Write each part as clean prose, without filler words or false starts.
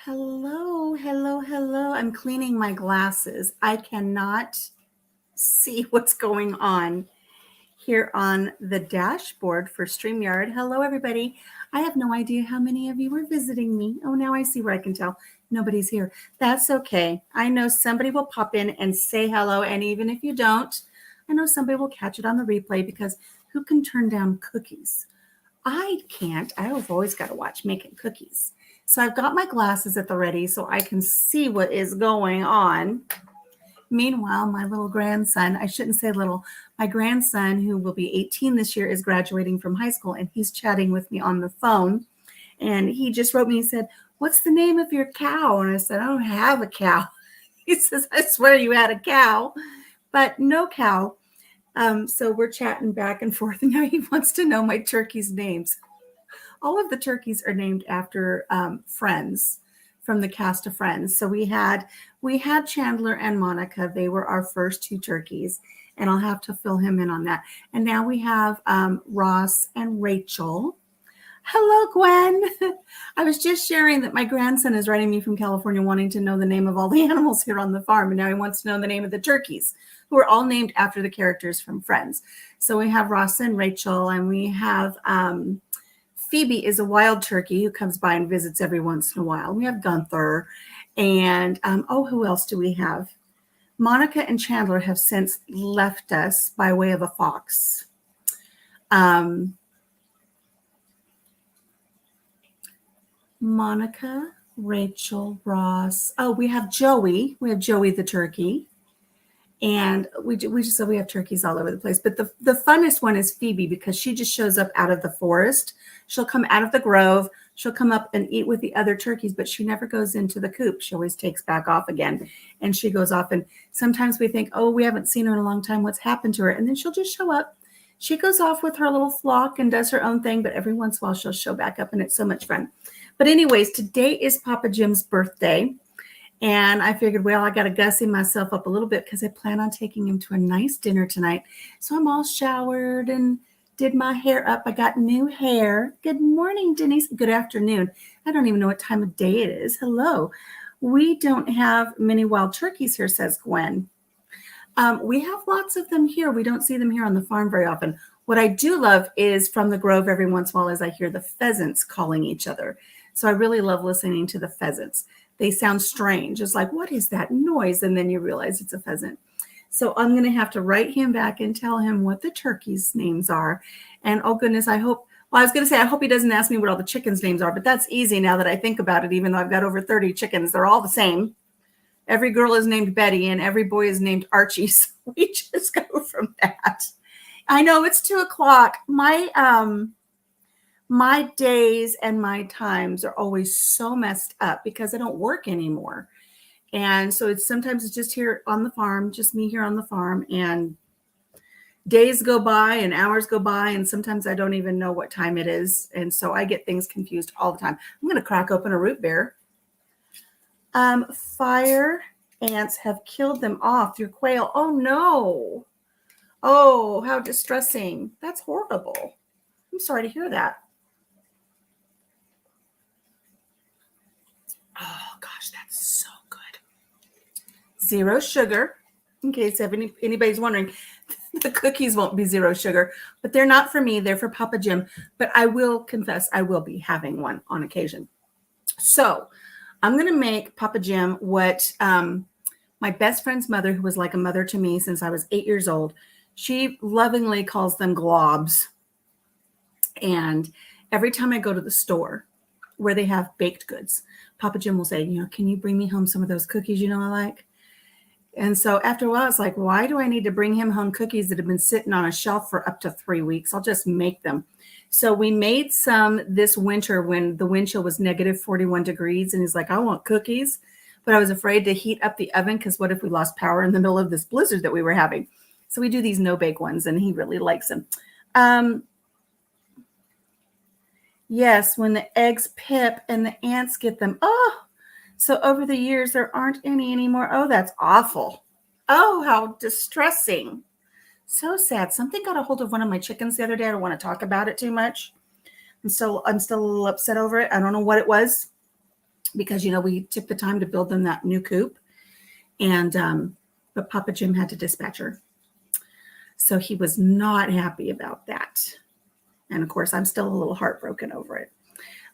Hello, hello, hello. I'm cleaning my glasses. I cannot see what's going on here on the dashboard for StreamYard. Hello, everybody. I have no idea how many of you are visiting me. Oh, now I see where I can tell nobody's here. That's okay. I know somebody will pop in and say hello. And even if you don't, I know somebody will catch it on the replay because who can turn down cookies? I can't. I've always got to watch making cookies. So I've got my glasses at the ready so I can see what is going on. Meanwhile, my little grandson, I shouldn't say little, my grandson, who will be 18 this year, is graduating from high school, and he's chatting with me on the phone. And he just wrote me and said, "What's the name of your cow?" And I said, "I don't have a cow." He says, "I swear you had a cow," but no cow. So we're chatting back and forth, and now he wants to know my turkeys' names. All of the turkeys are named after friends from the cast of Friends. So we had Chandler and Monica. They were our first two turkeys, and I'll have to fill him in on that. And now we have Ross and Rachel. Hello, Gwen. I was just sharing that my grandson is writing me from California wanting to know the name of all the animals here on the farm, and now he wants to know the name of the turkeys, who are all named after the characters from Friends. So we have Ross and Rachel, and we have Phoebe is a wild turkey who comes by and visits every once in a while. We have Gunther, and who else do we have? Monica and Chandler have since left us by way of a fox. Monica, Rachel, Ross. Oh, we have Joey. We have Joey the turkey. And we have turkeys all over the place. But the funnest one is Phoebe because she just shows up out of the forest. She'll come out of the grove. She'll come up and eat with the other turkeys, but she never goes into the coop. She always takes back off again. And she goes off. And sometimes we think, oh, we haven't seen her in a long time. What's happened to her? And then she'll just show up. She goes off with her little flock and does her own thing. But every once in a while, she'll show back up. And it's so much fun. But anyways, today is Papa Jim's birthday. And I figured, well, I got to gussy myself up a little bit because I plan on taking him to a nice dinner tonight. So I'm all showered and did my hair up. I got new hair. Good morning, Denise. Good afternoon. I don't even know what time of day it is. Hello. We don't have many wild turkeys here, says Gwen. We have lots of them here. We don't see them here on the farm very often. What I do love is from the grove every once in a while as I hear the pheasants calling each other. So I really love listening to the pheasants. They sound strange. It's like, what is that noise? And then you realize it's a pheasant. So I'm going to have to write him back and tell him what the turkeys' names are. And oh goodness, I hope he doesn't ask me what all the chickens' names are, but that's easy now that I think about it, even though I've got over 30 chickens. They're all the same. Every girl is named Betty and every boy is named Archie. So we just go from that. I know it's 2:00. My days and my times are always so messed up because I don't work anymore. And so sometimes it's just here on the farm, just me here on the farm, and days go by and hours go by, and sometimes I don't even know what time it is. And so I get things confused all the time. I'm going to crack open a root beer. Fire ants have killed them off, your quail. Oh no. Oh, how distressing. That's horrible. I'm sorry to hear that. Oh gosh, that's so good. 0 sugar, in case anybody's wondering. The cookies won't be 0 sugar, but they're not for me. They're for Papa Jim. But I will confess, I will be having one on occasion. So I'm going to make Papa Jim what my best friend's mother, who was like a mother to me since I was 8 years old, she lovingly calls them globs. And every time I go to the store where they have baked goods, Papa Jim will say, can you bring me home some of those cookies I like? And so after a while, it's like, why do I need to bring him home cookies that have been sitting on a shelf for up to 3 weeks? I'll just make them. So we made some this winter when the wind chill was negative 41 degrees. And he's like, I want cookies. But I was afraid to heat up the oven because what if we lost power in the middle of this blizzard that we were having? So we do these no-bake ones, and he really likes them. Yes, when the eggs pip and the ants get them. Oh, so over the years, there aren't any anymore. Oh, that's awful. Oh, how distressing. So sad. Something got a hold of one of my chickens the other day. I don't want to talk about it too much. I'm still a little upset over it. I don't know what it was. because, we took the time to build them that new coop. And, but Papa Jim had to dispatch her. So he was not happy about that. And of course, I'm still a little heartbroken over it.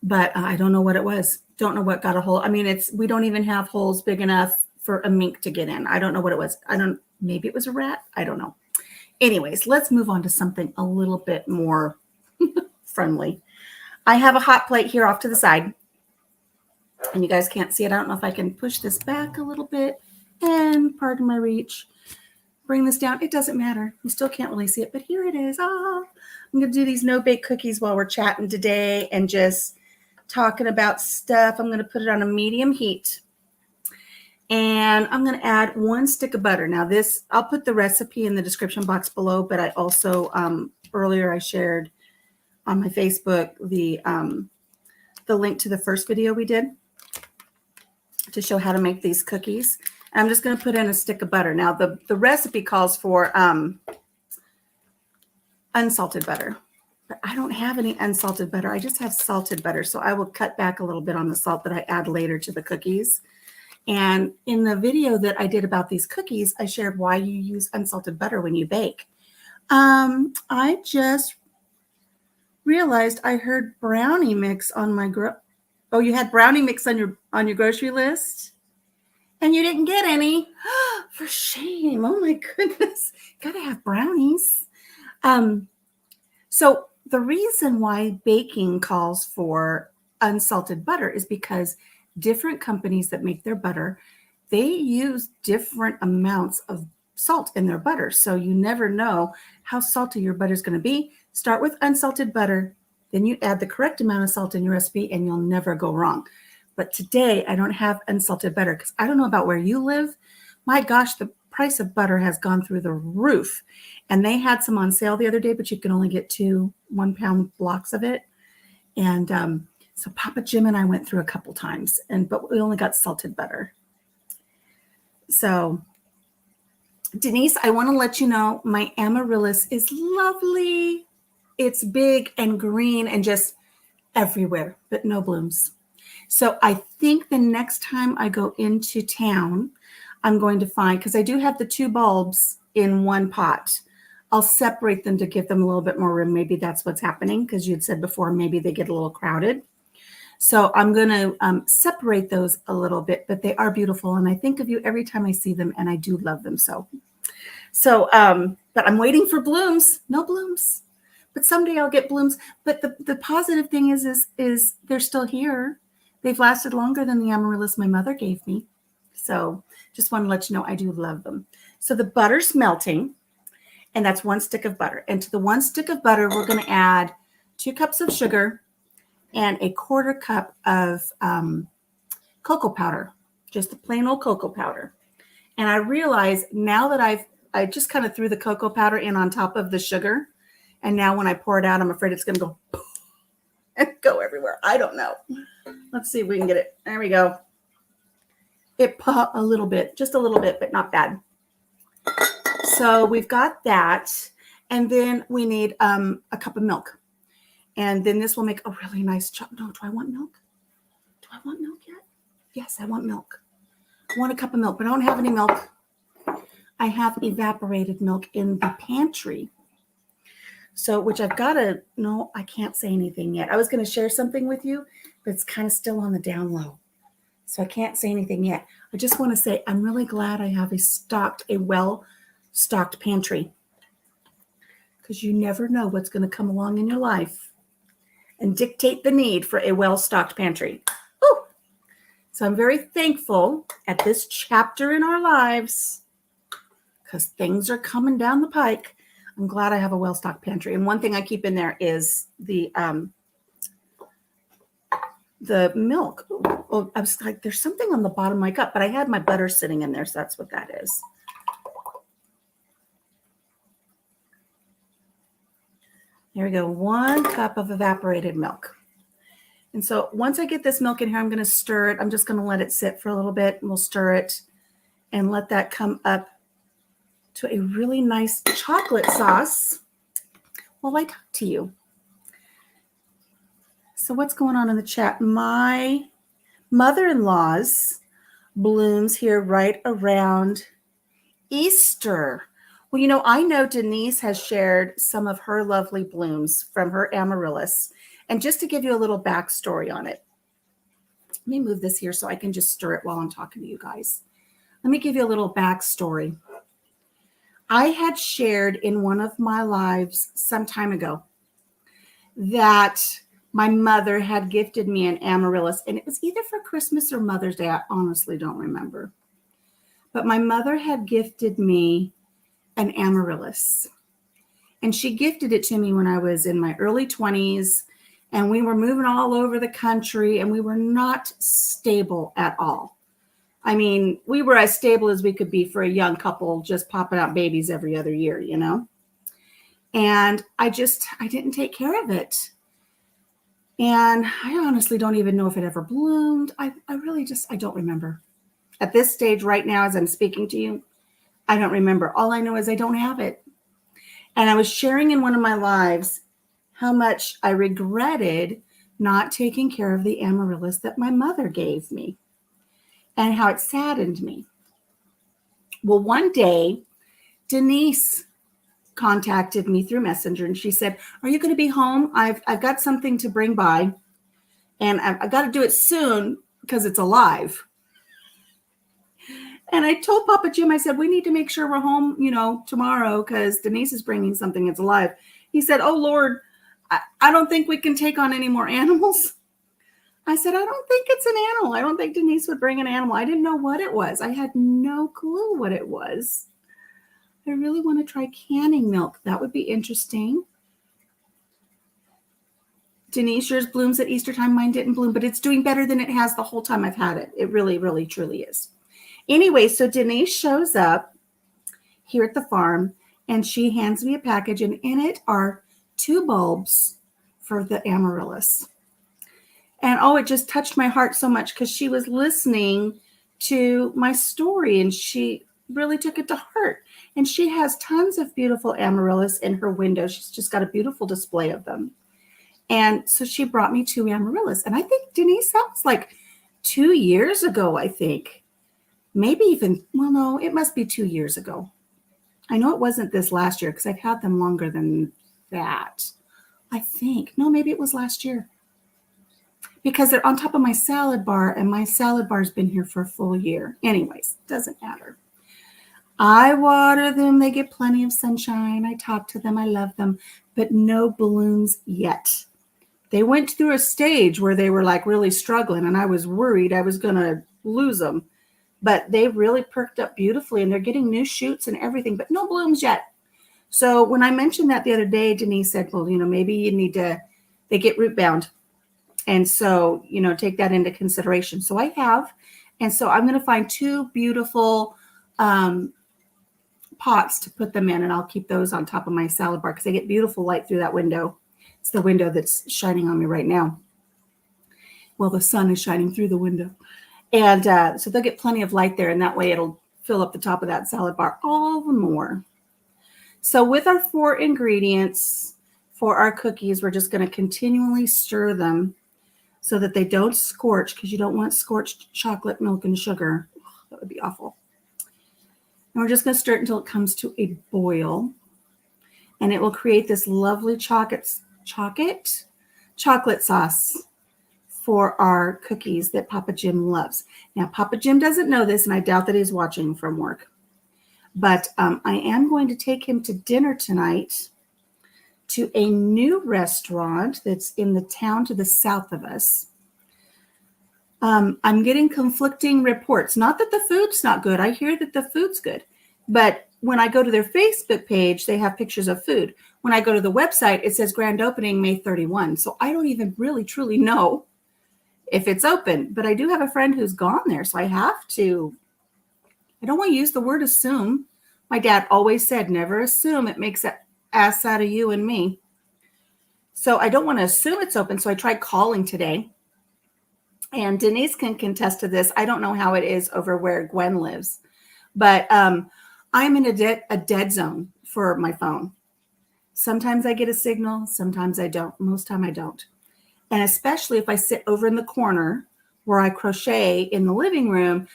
But I don't know what it was. Don't know what got a hole. I mean, we don't even have holes big enough for a mink to get in. I don't know what it was. Maybe it was a rat. I don't know. Anyways, let's move on to something a little bit more friendly. I have a hot plate here off to the side. And you guys can't see it. I don't know if I can push this back a little bit. And pardon my reach. Bring this down. It doesn't matter. You still can't really see it, but here it is. I'm going to do these no-bake cookies while we're chatting today and just talking about stuff. I'm going to put it on a medium heat. And I'm going to add 1 stick of butter. Now this, I'll put the recipe in the description box below, but I also, earlier I shared on my Facebook the link to the first video we did to show how to make these cookies. I'm just going to put in a stick of butter. Now, the recipe calls for unsalted butter, but I don't have any unsalted butter. I just have salted butter, so I will cut back a little bit on the salt that I add later to the cookies. And in the video that I did about these cookies, I shared why you use unsalted butter when you bake. I just realized I heard brownie mix on my oh, you had brownie mix on your grocery list? And you didn't get any. For shame. Oh my goodness. Gotta have brownies. So the reason why baking calls for unsalted butter is because different companies that make their butter, they use different amounts of salt in their butter. So you never know how salty your butter is going to be. Start with unsalted butter. Then you add the correct amount of salt in your recipe and you'll never go wrong. But today I don't have unsalted butter because I don't know about where you live. My gosh, the price of butter has gone through the roof. And they had some on sale the other day, but you can only get 2 1-pound blocks of it. And so Papa Jim and I went through a couple times, but we only got salted butter. So Denise, I want to let you know my amaryllis is lovely. It's big and green and just everywhere, but no blooms. So I think the next time I go into town, I'm going to find, because I do have the 2 bulbs in 1 pot. I'll separate them to give them a little bit more room. Maybe that's what's happening because you'd said before, maybe they get a little crowded. So I'm going to separate those a little bit, but they are beautiful. And I think of you every time I see them and I do love them. So, but I'm waiting for blooms, no blooms, but someday I'll get blooms. But the positive thing is they're still here. They've lasted longer than the amaryllis my mother gave me. So just want to let you know I do love them. So the butter's melting, and that's 1 stick of butter. And to the 1 stick of butter, we're going to add 2 cups of sugar and a 1/4 cup of cocoa powder, just the plain old cocoa powder. And I realize now that I just kind of threw the cocoa powder in on top of the sugar. And now when I pour it out, I'm afraid it's going to go and go everywhere. I don't know. Let's see if we can get it. There we go. It popped a little bit, just a little bit, but not bad. So we've got that. And then we need a cup of milk. And then this will make a really nice chocolate. No, do I want milk? Do I want milk yet? Yes, I want milk. I want a cup of milk, but I don't have any milk. I have evaporated milk in the pantry. So, which I've got to, no, I can't say anything yet. I was going to share something with you, but it's kind of still on the down low. So I can't say anything yet. I just want to say I'm really glad I have a well-stocked pantry, because you never know what's going to come along in your life and dictate the need for a well-stocked pantry. Ooh. So I'm very thankful at this chapter in our lives, because things are coming down the pike. I'm glad I have a well-stocked pantry. And one thing I keep in there is the milk. Oh, I was like, there's something on the bottom of my cup, but I had my butter sitting in there, so that's what that is. There we go. 1 cup of evaporated milk. And so once I get this milk in here, I'm going to stir it. I'm just going to let it sit for a little bit, and we'll stir it and let that come up to a really nice chocolate sauce while I talk to you. So what's going on in the chat? My mother-in-law's blooms here right around Easter. Well, I know Denise has shared some of her lovely blooms from her amaryllis. And just to give you a little backstory on it, let me move this here so I can just stir it while I'm talking to you guys. Let me give you a little backstory. I had shared in one of my lives some time ago that my mother had gifted me an amaryllis, and it was either for Christmas or Mother's Day. I honestly don't remember. But my mother had gifted me an amaryllis, and she gifted it to me when I was in my early 20s, and we were moving all over the country, and we were not stable at all. I mean, we were as stable as we could be for a young couple just popping out babies every other year, And I didn't take care of it. And I honestly don't even know if it ever bloomed. I don't remember. At this stage right now, as I'm speaking to you, I don't remember. All I know is I don't have it. And I was sharing in one of my lives how much I regretted not taking care of the amaryllis that my mother gave me and how it saddened me. Well, one day, Denise contacted me through Messenger, and she said, "Are you going to be home? I've got something to bring by, and I've got to do it soon because it's alive." And I told Papa Jim, I said, "We need to make sure we're home, tomorrow because Denise is bringing something that's alive." He said, "Oh, Lord, I don't think we can take on any more animals." I said, "I don't think it's an animal. I don't think Denise would bring an animal." I didn't know what it was. I had no clue what it was. I really want to try canning milk. That would be interesting. Denise, yours blooms at Easter time. Mine didn't bloom, but it's doing better than it has the whole time I've had it. It really, really, truly is. Anyway, so Denise shows up here at the farm, and she hands me a package, and in it are 2 bulbs for the amaryllis. And it just touched my heart so much because she was listening to my story, and she really took it to heart. And she has tons of beautiful amaryllis in her window. She's just got a beautiful display of them. And so she brought me 2 amaryllis. And I think, Denise, that was like 2 years ago, I think. Maybe even, well, no, it must be 2 years ago. I know it wasn't this last year because I've had them longer than that. I think. No, maybe it was last year. Because they're on top of my salad bar, and my salad bar's been here for a full year. Anyways, doesn't matter. I water them. They get plenty of sunshine. I talk to them. I love them, but no blooms yet. They went through a stage where they were like really struggling, and I was worried I was going to lose them. But they really perked up beautifully, and they're getting new shoots and everything, but no blooms yet. So when I mentioned that the other day, Denise said, "Well, maybe you need to, they get root bound. And so, take that into consideration." So I have. And so I'm going to find 2 beautiful pots to put them in, and I'll keep those on top of my salad bar because they get beautiful light through that window. It's the window that's shining on me right now. Well, the sun is shining through the window. And so they'll get plenty of light there, and that way it'll fill up the top of that salad bar all the more. So with our 4 ingredients for our cookies, we're just going to continually stir them so that they don't scorch, because you don't want scorched chocolate, milk, and sugar. That would be awful. And we're just going to stir it until it comes to a boil. And it will create this lovely chocolate sauce for our cookies that Papa Jim loves. Now, Papa Jim doesn't know this, and I doubt that he's watching from work. But I am going to take him to dinner tonight to a new restaurant that's in the town to the south of us. I'm getting conflicting reports. Not that the food's not good. I hear that the food's good. But when I go to their Facebook page, they have pictures of food. When I go to the website, it says grand opening May 31. So I don't even really truly know if it's open. But I do have a friend who's gone there. So I don't want to use the word assume. My dad always said, never assume. It makes an ass out of you and me. So I don't want to assume it's open. So I tried calling today. And Denise can contest to this. I don't know how it is over where Gwen lives. But I'm in a dead zone for my phone. Sometimes I get a signal. Sometimes I don't. Most time I don't. And especially if I sit over in the corner where I crochet in the living room,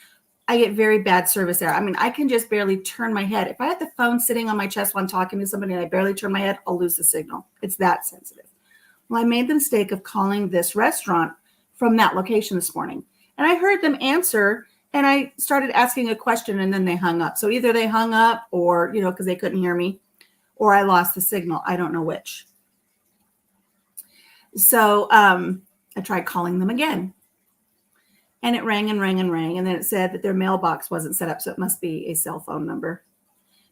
I get very bad service there. I mean, I can just barely turn my head. If I had the phone sitting on my chest while I'm talking to somebody and I barely turn my head, I'll lose the signal. It's that sensitive. Well, I made the mistake of calling this restaurant from that location this morning. And I heard them answer and I started asking a question and then they hung up. So either they hung up or, because they couldn't hear me, or I lost the signal. I don't know which. So I tried calling them again. And it rang and rang and rang. And then it said that their mailbox wasn't set up. So it must be a cell phone number.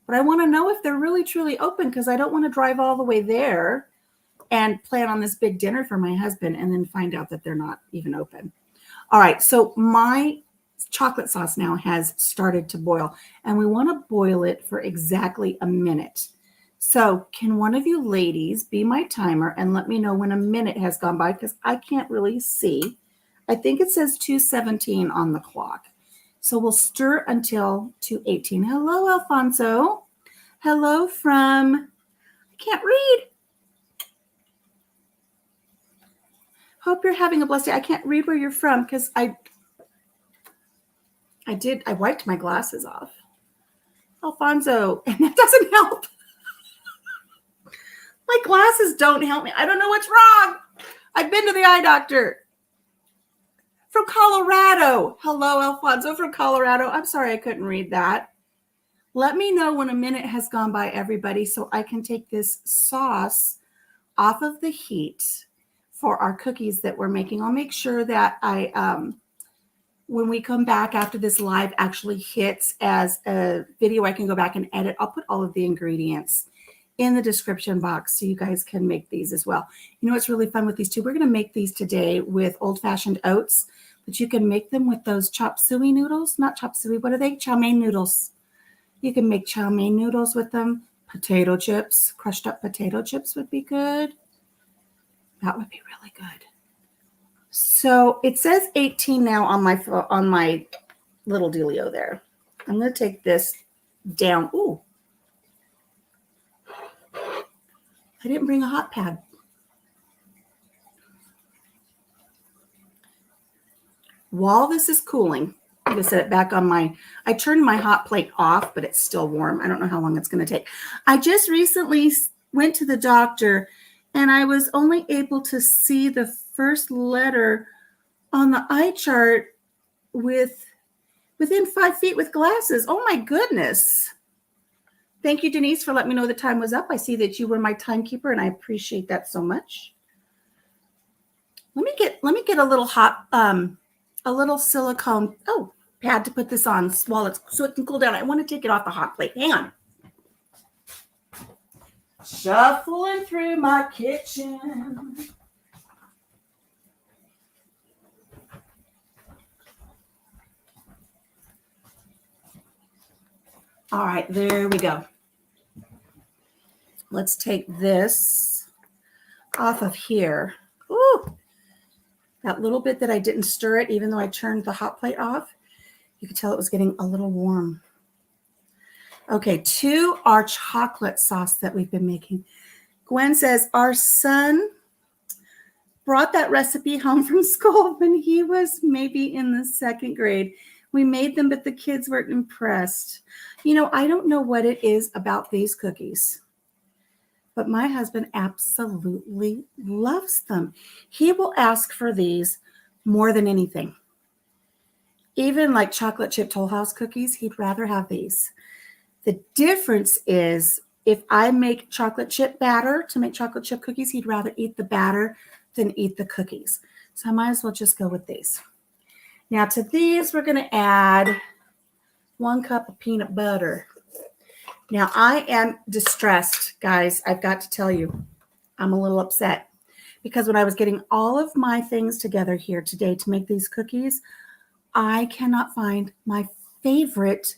But I want to know if they're really, truly open because I don't want to drive all the way there and plan on this big dinner for my husband and then find out that they're not even open. All right. So my chocolate sauce now has started to boil. And we want to boil it for exactly a minute. So can one of you ladies be my timer and let me know when a minute has gone by because I can't really see. I think it says 2:17 on the clock. So we'll stir until 2:18. Hello, Alfonso. Hello from, I can't read. Hope you're having a blessed day. I can't read where you're from because I wiped my glasses off. Alfonso, and that doesn't help. My glasses don't help me. I don't know what's wrong. I've been to the eye doctor. From Colorado. Hello, Alfonso from Colorado. I'm sorry I couldn't read that. Let me know when a minute has gone by, everybody, so I can take this sauce off of the heat for our cookies that we're making. I'll make sure that when we come back after this live actually hits as a video, I can go back and edit. I'll put all of the ingredients in the description box so you guys can make these as well. You know what's really fun with these two? We're going to make these today with old-fashioned oats, but you can make them with those chop suey noodles. Not chop suey, what are they? Chow mein noodles. You can make chow mein noodles with them. Potato chips, crushed up potato chips would be good. That would be really good. So it says 18 now on my little dealio there. I'm going to take this down. Ooh. I didn't bring a hot pad. While this is cooling, I'm going to set it back on I turned my hot plate off, but it's still warm. I don't know how long it's going to take. I just recently went to the doctor and I was only able to see the first letter on the eye chart within 5 feet with glasses. Oh my goodness. Thank you, Denise, for letting me know the time was up. I see that you were my timekeeper, and I appreciate that so much. Let me get a little hot, a little silicone pad to put this on so it can cool down. I want to take it off the hot plate. Hang on. Shuffling through my kitchen. All right, there we go. Let's take this off of here. Ooh, that little bit that I didn't stir it, even though I turned the hot plate off, you could tell it was getting a little warm. Okay, to our chocolate sauce that we've been making. Gwen says, our son brought that recipe home from school when he was maybe in the 2nd grade. We made them, but the kids weren't impressed. I don't know what it is about these cookies, but my husband absolutely loves them. He will ask for these more than anything. Even like chocolate chip Toll House cookies, he'd rather have these. The difference is if I make chocolate chip batter to make chocolate chip cookies, he'd rather eat the batter than eat the cookies. So I might as well just go with these. Now to these, we're going to add 1 cup of peanut butter. Now I am distressed, guys. I've got to tell you, I'm a little upset because when I was getting all of my things together here today to make these cookies, I cannot find my favorite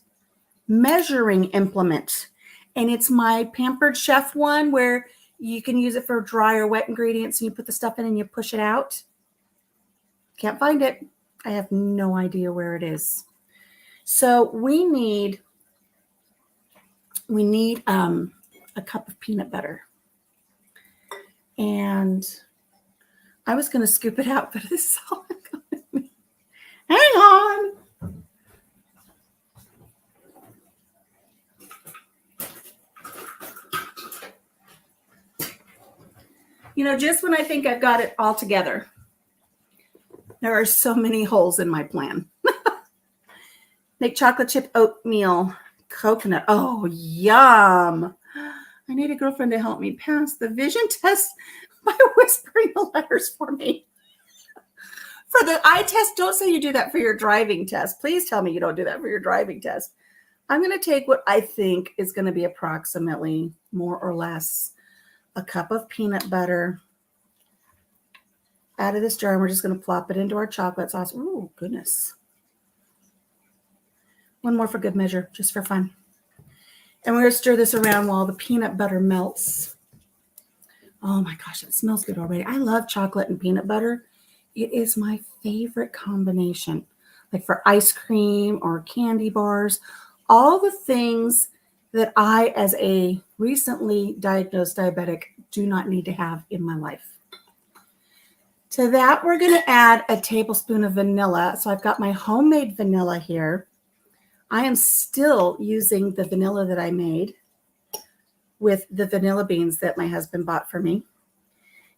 measuring implement. And it's my Pampered Chef one where you can use it for dry or wet ingredients and you put the stuff in and you push it out. Can't find it. I have no idea where it is. So we need a cup of peanut butter. And I was going to scoop it out, but this is all I've got with me. Just when I think I've got it all together, there are so many holes in my plan. Make chocolate chip oatmeal coconut. Oh, yum. I need a girlfriend to help me pass the vision test by whispering the letters for me. For the eye test, don't say you do that for your driving test. Please tell me you don't do that for your driving test. I'm going to take what I think is going to be approximately, more or less, a cup of peanut butter out of this jar, and we're just going to plop it into our chocolate sauce. Ooh, goodness. One more for good measure, just for fun. And we're going to stir this around while the peanut butter melts. Oh my gosh, it smells good already. I love chocolate and peanut butter. It is my favorite combination. Like for ice cream or candy bars, all the things that I, as a recently diagnosed diabetic, do not need to have in my life. To that, we're going to add a tablespoon of vanilla. So I've got my homemade vanilla here. I am still using the vanilla that I made with the vanilla beans that my husband bought for me.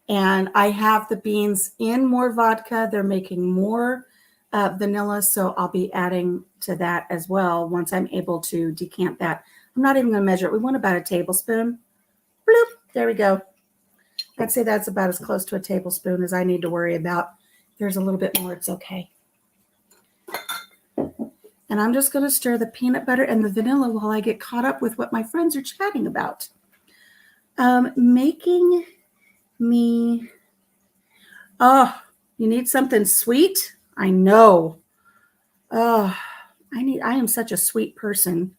And I have the beans in more vodka. They're making more vanilla, so I'll be adding to that as well once I'm able to decant that. I'm not even going to measure it. We want about a tablespoon. Bloop, there we go. I'd say that's about as close to a tablespoon as I need to worry about. If there's a little bit more, it's okay. And I'm just going to stir the peanut butter and the vanilla while I get caught up with what my friends are chatting about. Making me, you need something sweet? I know. I am such a sweet person.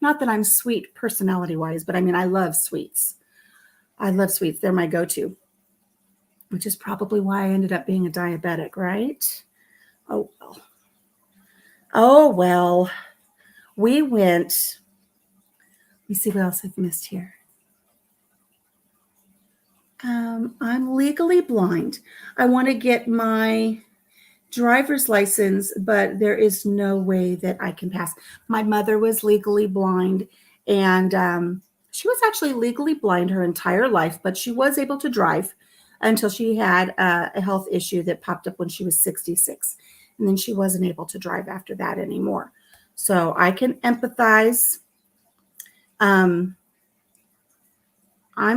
Not that I'm sweet personality-wise, but I mean, I love sweets. I love sweets. They're my go-to, which is probably why I ended up being a diabetic, right? Oh, well. Oh, well. We went, let me see what else I've missed here. I'm legally blind. I want to get my driver's license, but there is no way that I can pass. My mother was legally blind, and she was actually legally blind her entire life, but she was able to drive until she had a health issue that popped up when she was 66. And then she wasn't able to drive after that anymore. So I can empathize. I'm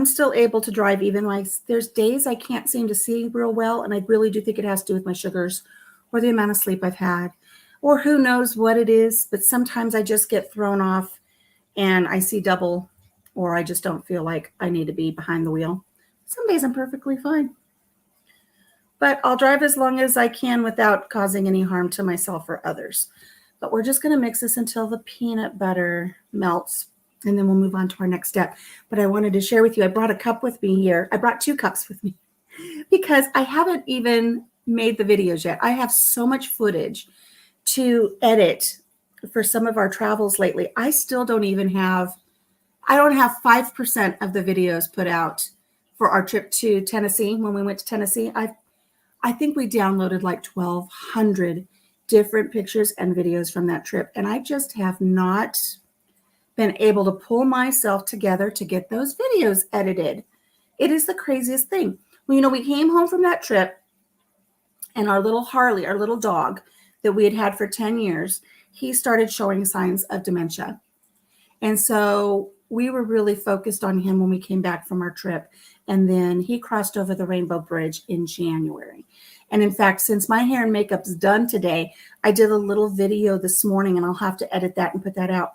still able to drive even like there's days I can't seem to see real well. And I really do think it has to do with my sugars or the amount of sleep I've had, or who knows what it is. But sometimes I just get thrown off and I see double, or I just don't feel like I need to be behind the wheel. Some days I'm perfectly fine. But I'll drive as long as I can without causing any harm to myself or others. But we're just going to mix this until the peanut butter melts, and then we'll move on to our next step. But I wanted to share with you, I brought a cup with me here. I brought 2 cups with me because I haven't even made the videos yet. I have so much footage to edit for some of our travels lately. I still don't even have, I don't have 5% of the videos put out for our trip to Tennessee. When we went to Tennessee, I think we downloaded like 1,200 different pictures and videos from that trip. And I just have not been able to pull myself together to get those videos edited. It is the craziest thing. Well, we came home from that trip, and our little Harley, our little dog that we had had for 10 years, he started showing signs of dementia. And so we were really focused on him when we came back from our trip. And then he crossed over the Rainbow Bridge in January. And in fact, since my hair and makeup's done today, I did a little video this morning, and I'll have to edit that and put that out.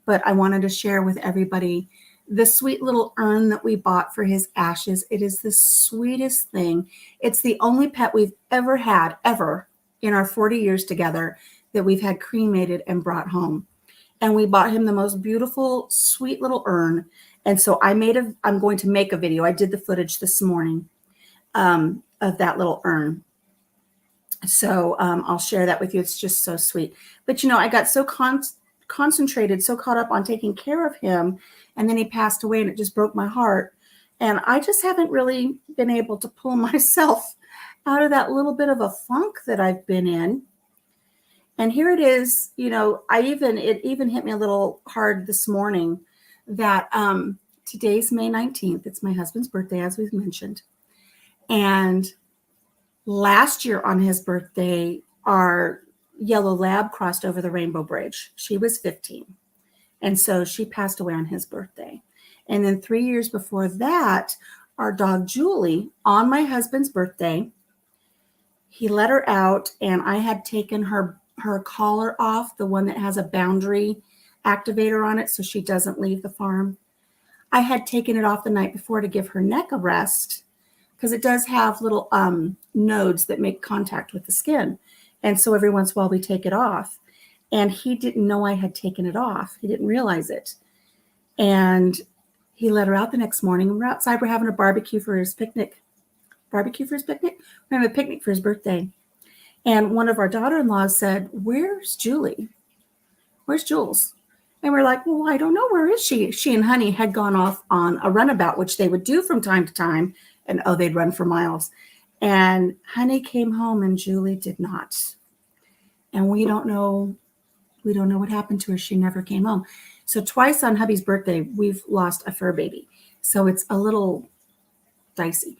But I wanted to share with everybody the sweet little urn that we bought for his ashes. It is the sweetest thing. It's the only pet we've ever had, ever, in our 40 years together that we've had cremated and brought home. And we bought him the most beautiful, sweet little urn. And so I'm going to make a video. I did the footage this morning of that little urn. So I'll share that with you. It's just so sweet. But, I got so concentrated, so caught up on taking care of him. And then he passed away, and it just broke my heart. And I just haven't really been able to pull myself out of that little bit of a funk that I've been in. And here it is, it even hit me a little hard this morning that today's May 19th. It's my husband's birthday, as we've mentioned. And last year on his birthday, our yellow lab crossed over the Rainbow Bridge. She was 15. And so she passed away on his birthday. And then 3 years before that, our dog Julie, on my husband's birthday, he let her out, and I had taken her collar off, the one that has a boundary activator on it so she doesn't leave the farm. I had taken it off the night before to give her neck a rest because it does have little nodes that make contact with the skin. And so every once in a while we take it off. And he didn't know I had taken it off. He didn't realize it. And he let her out the next morning. We're outside. We're having a barbecue for his picnic. We're having a picnic for his birthday. And one of our daughter-in-laws said, "Where's Julie? Where's Jules?" And we're like, "Well, I don't know. Where is she?" She and Honey had gone off on a runabout, which they would do from time to time. And they'd run for miles. And Honey came home and Julie did not. And we don't know what happened to her. She never came home. So twice on hubby's birthday, we've lost a fur baby. So it's a little dicey.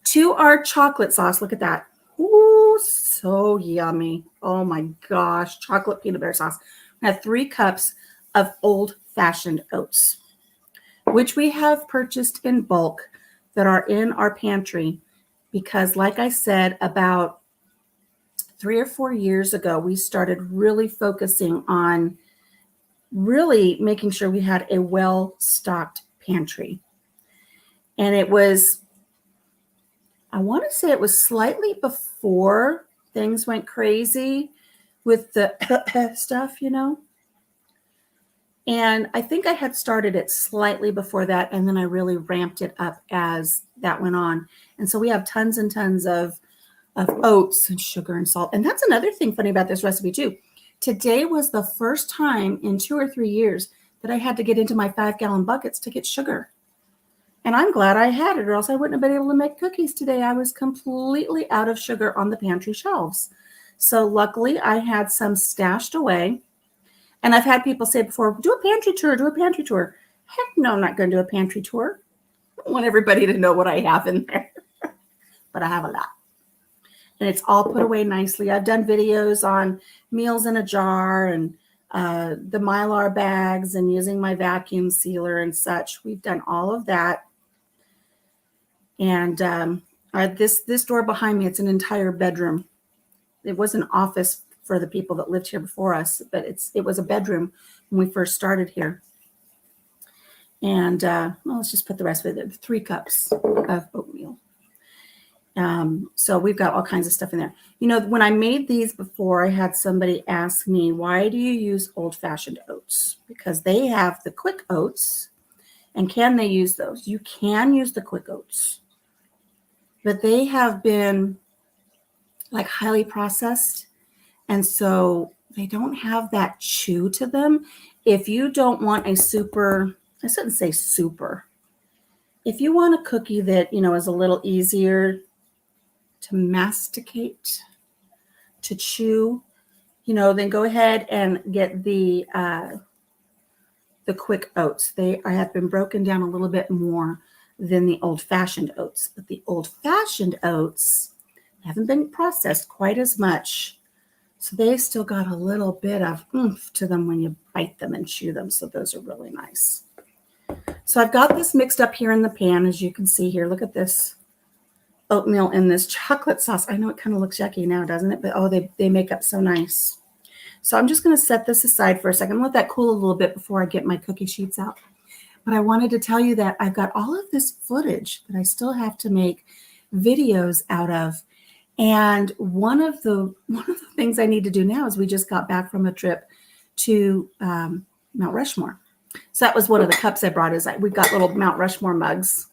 To our chocolate sauce, look at that. Ooh, so yummy. Oh my gosh, chocolate peanut butter sauce. I had 3 cups of old-fashioned oats, which we have purchased in bulk that are in our pantry because, like I said, about 3 or 4 years ago, we started really focusing on really making sure we had a well-stocked pantry. And it was, I want to say it was slightly before things went crazy with the stuff, And I think I had started it slightly before that, and then I really ramped it up as that went on. And so we have tons and tons of oats and sugar and salt. And that's another thing funny about this recipe too. Today was the first time in 2 or 3 years that I had to get into my 5-gallon buckets to get sugar. And I'm glad I had it, or else I wouldn't have been able to make cookies today. I was completely out of sugar on the pantry shelves. So luckily I had some stashed away. And I've had people say before, do a pantry tour. Heck no, I'm not going to do a pantry tour. I want everybody to know what I have in there. But I have a lot. And it's all put away nicely. I've done videos on meals in a jar and the Mylar bags and using my vacuum sealer and such. We've done all of that. And this door behind me, it's an entire bedroom. It was an office for the people that lived here before us, but it was a bedroom when we first started here. And let's just put the rest of it. 3 cups of oatmeal. So we've got all kinds of stuff in there. When I made these before, I had somebody ask me, why do you use old-fashioned oats? Because they have the quick oats. And can they use those? You can use the quick oats. But they have been like highly processed. And so they don't have that chew to them. If you don't want a super, I shouldn't say super. If you want a cookie that, is a little easier to masticate, to chew, then go ahead and get the quick oats. They have been broken down a little bit more than the old-fashioned oats. But the old-fashioned oats haven't been processed quite as much. So they've still got a little bit of oomph to them when you bite them and chew them. So those are really nice. So I've got this mixed up here in the pan, as you can see here. Look at this oatmeal in this chocolate sauce. I know it kind of looks yucky now, doesn't it? But oh, they make up so nice. So I'm just going to set this aside for a second. Let that cool a little bit before I get my cookie sheets out. But I wanted to tell you that I've got all of this footage that I still have to make videos out of. And one of the things I need to do now is we just got back from a trip to Mount Rushmore. So that was one of the cups I brought. We've got little Mount Rushmore mugs.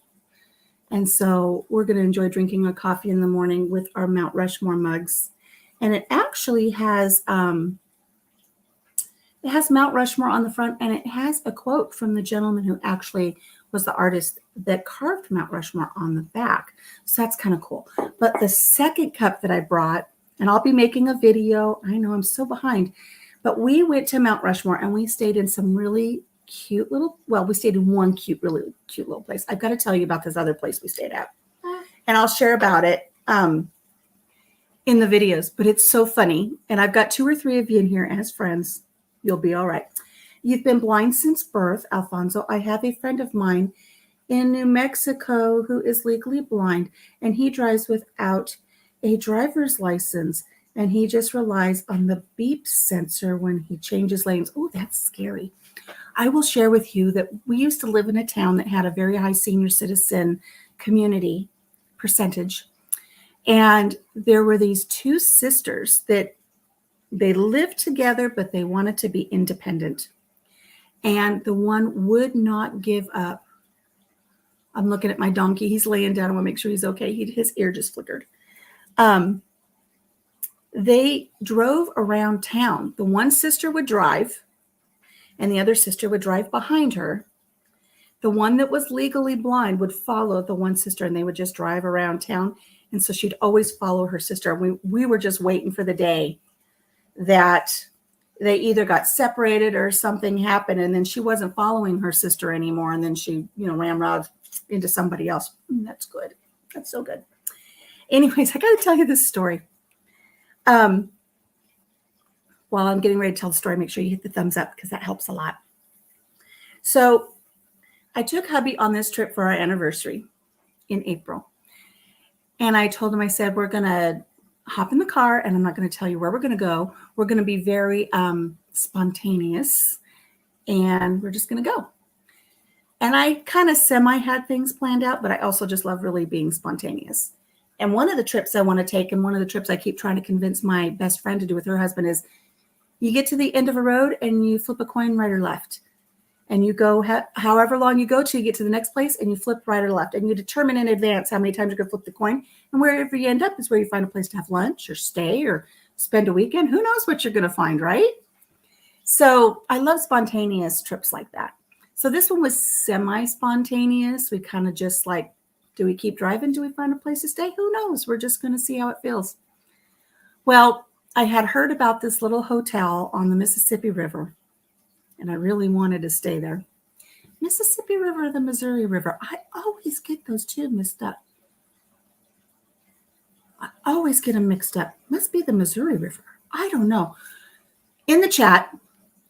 And so we're going to enjoy drinking our coffee in the morning with our Mount Rushmore mugs. And it actually has Mount Rushmore on the front, and it has a quote from the gentleman who actually was the artist that carved Mount Rushmore on the back. So that's kind of cool. But the second cup that I brought, and I'll be making a video. I know I'm so behind. But we went to Mount Rushmore, and we stayed in some really cute little, we stayed in one really cute little place. I've got to tell you about this other place we stayed at. and I'll share about it in the videos, but it's so funny. And I've got 2 or 3 of you in here as friends. You'll be all right. You've been blind since birth, Alfonso. I have a friend of mine in New Mexico who is legally blind, and he drives without a driver's license, and he just relies on the beep sensor when he changes lanes. Oh, that's scary. I will share with you that we used to live in a town that had a very high senior citizen community percentage. And there were these 2 sisters that they lived together, but they wanted to be independent. And the one would not give up. I'm looking at my donkey. He's laying down. I want to make sure he's okay. His ear just flickered. They drove around town. The one sister would drive, and the other sister would drive behind her. The one that was legally blind would follow the one sister, and they would just drive around town. And so she'd always follow her sister. We were just waiting for the day that they either got separated or something happened, and then she wasn't following her sister anymore, and then she, ramroded into somebody else. That's good. That's so good. Anyways, I got to tell you this story. While I'm getting ready to tell the story, make sure you hit the thumbs up because that helps a lot. So I took hubby on this trip for our anniversary in April. And I told him, I said, we're going to hop in the car, and I'm not going to tell you where we're going to go. We're going to be very spontaneous, and we're just going to go. And I kind of semi had things planned out, but I also just love really being spontaneous. And one of the trips I want to take, and one of the trips I keep trying to convince my best friend to do with her husband, is you get to the end of a road and you flip a coin right or left. And you go however long you go to, you get to the next place and you flip right or left. And you determine in advance how many times you're going to flip the coin. And wherever you end up is where you find a place to have lunch or stay or spend a weekend. Who knows what you're going to find, right? So I love spontaneous trips like that. So this one was semi-spontaneous. We kind of just like, do we keep driving? Do we find a place to stay? Who knows? We're just going to see how it feels. Well, I had heard about this little hotel on the Mississippi River, and I really wanted to stay there. Mississippi River or the Missouri River? I always get those 2 mixed up. I always get them mixed up. Must be the Missouri River. I don't know. In the chat,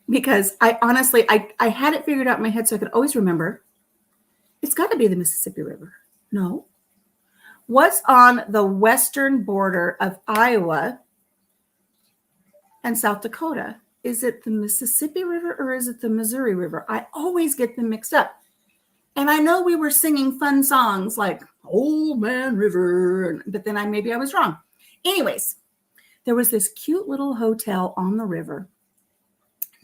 because I honestly, I had it figured out in my head so I could always remember. It's got to be the Mississippi River. No. What's on the western border of Iowa and South Dakota? Is it the Mississippi River or is it the Missouri River? I always get them mixed up. And I know we were singing fun songs like Old Man River, but then maybe I was wrong. Anyways, there was this cute little hotel on the river,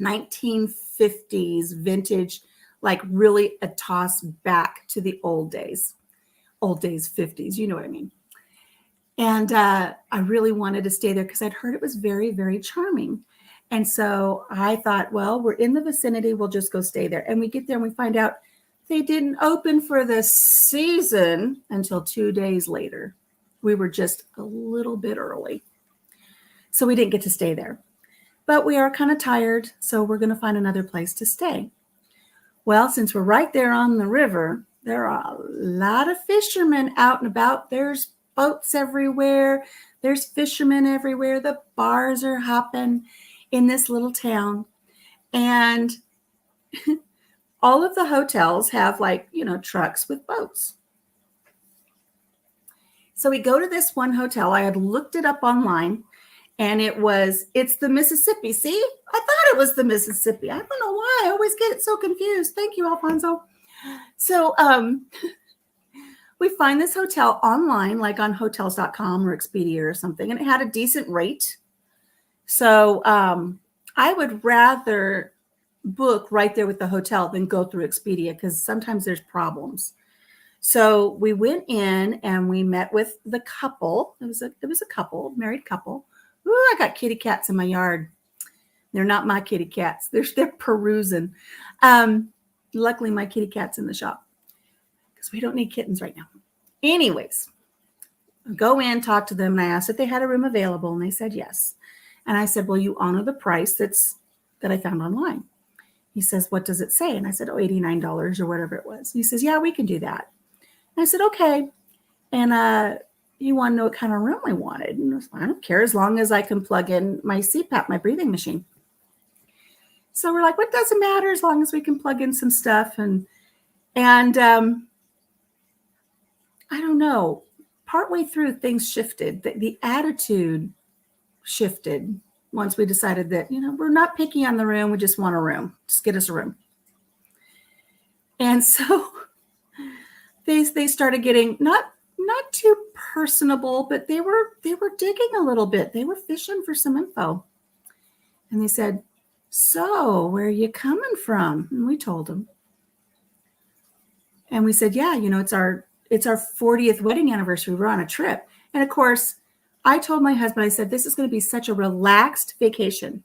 1950s vintage, like really a toss back to the old days 50s, you know what I mean. And I really wanted to stay there because I'd heard it was very, very charming. And so I thought, well, we're in the vicinity, we'll just go stay there. And we get there and we find out they didn't open for the season until 2 days later. We were just a little bit early. So we didn't get to stay there. But we are kind of tired, so we're going to find another place to stay. Well, since we're right there on the river, there are a lot of fishermen out and about. There's boats everywhere. There's fishermen everywhere. The bars are hopping in this little town. And all of the hotels have trucks with boats. So we go to this one hotel. I had looked it up online and it's the Mississippi. See, I thought it was the Mississippi. I don't know why. I always get it so confused. Thank you, Alfonso. So we find this hotel online, like on hotels.com or Expedia or something, and it had a decent rate. So I would rather book right there with the hotel than go through Expedia because sometimes there's problems. So we went in and we met with the couple. It was a couple, married couple. Ooh, I got kitty cats in my yard. They're not my kitty cats. They're perusing. Luckily, my kitty cat's in the shop because we don't need kittens right now. Anyways, go in, talk to them, and I asked if they had a room available, and they said yes. And I said, well, you honor the price that I found online. He says, what does it say? And I said, $89 or whatever it was. He says, yeah, we can do that. And I said, okay. And he wanted to know what kind of room I wanted. And I was like, I don't care as long as I can plug in my CPAP, my breathing machine. So we're like, what doesn't matter as long as we can plug in some stuff. And I don't know, partway through things shifted. The attitude shifted once we decided that, we're not picky on the room. We just want a room. Just get us a room. And so they started getting not too personable, but they were digging a little bit. They were fishing for some info. And they said, so where are you coming from? And we told them. And we said, yeah, it's our 40th wedding anniversary. We're on a trip. And of course, I told my husband, I said, this is going to be such a relaxed vacation.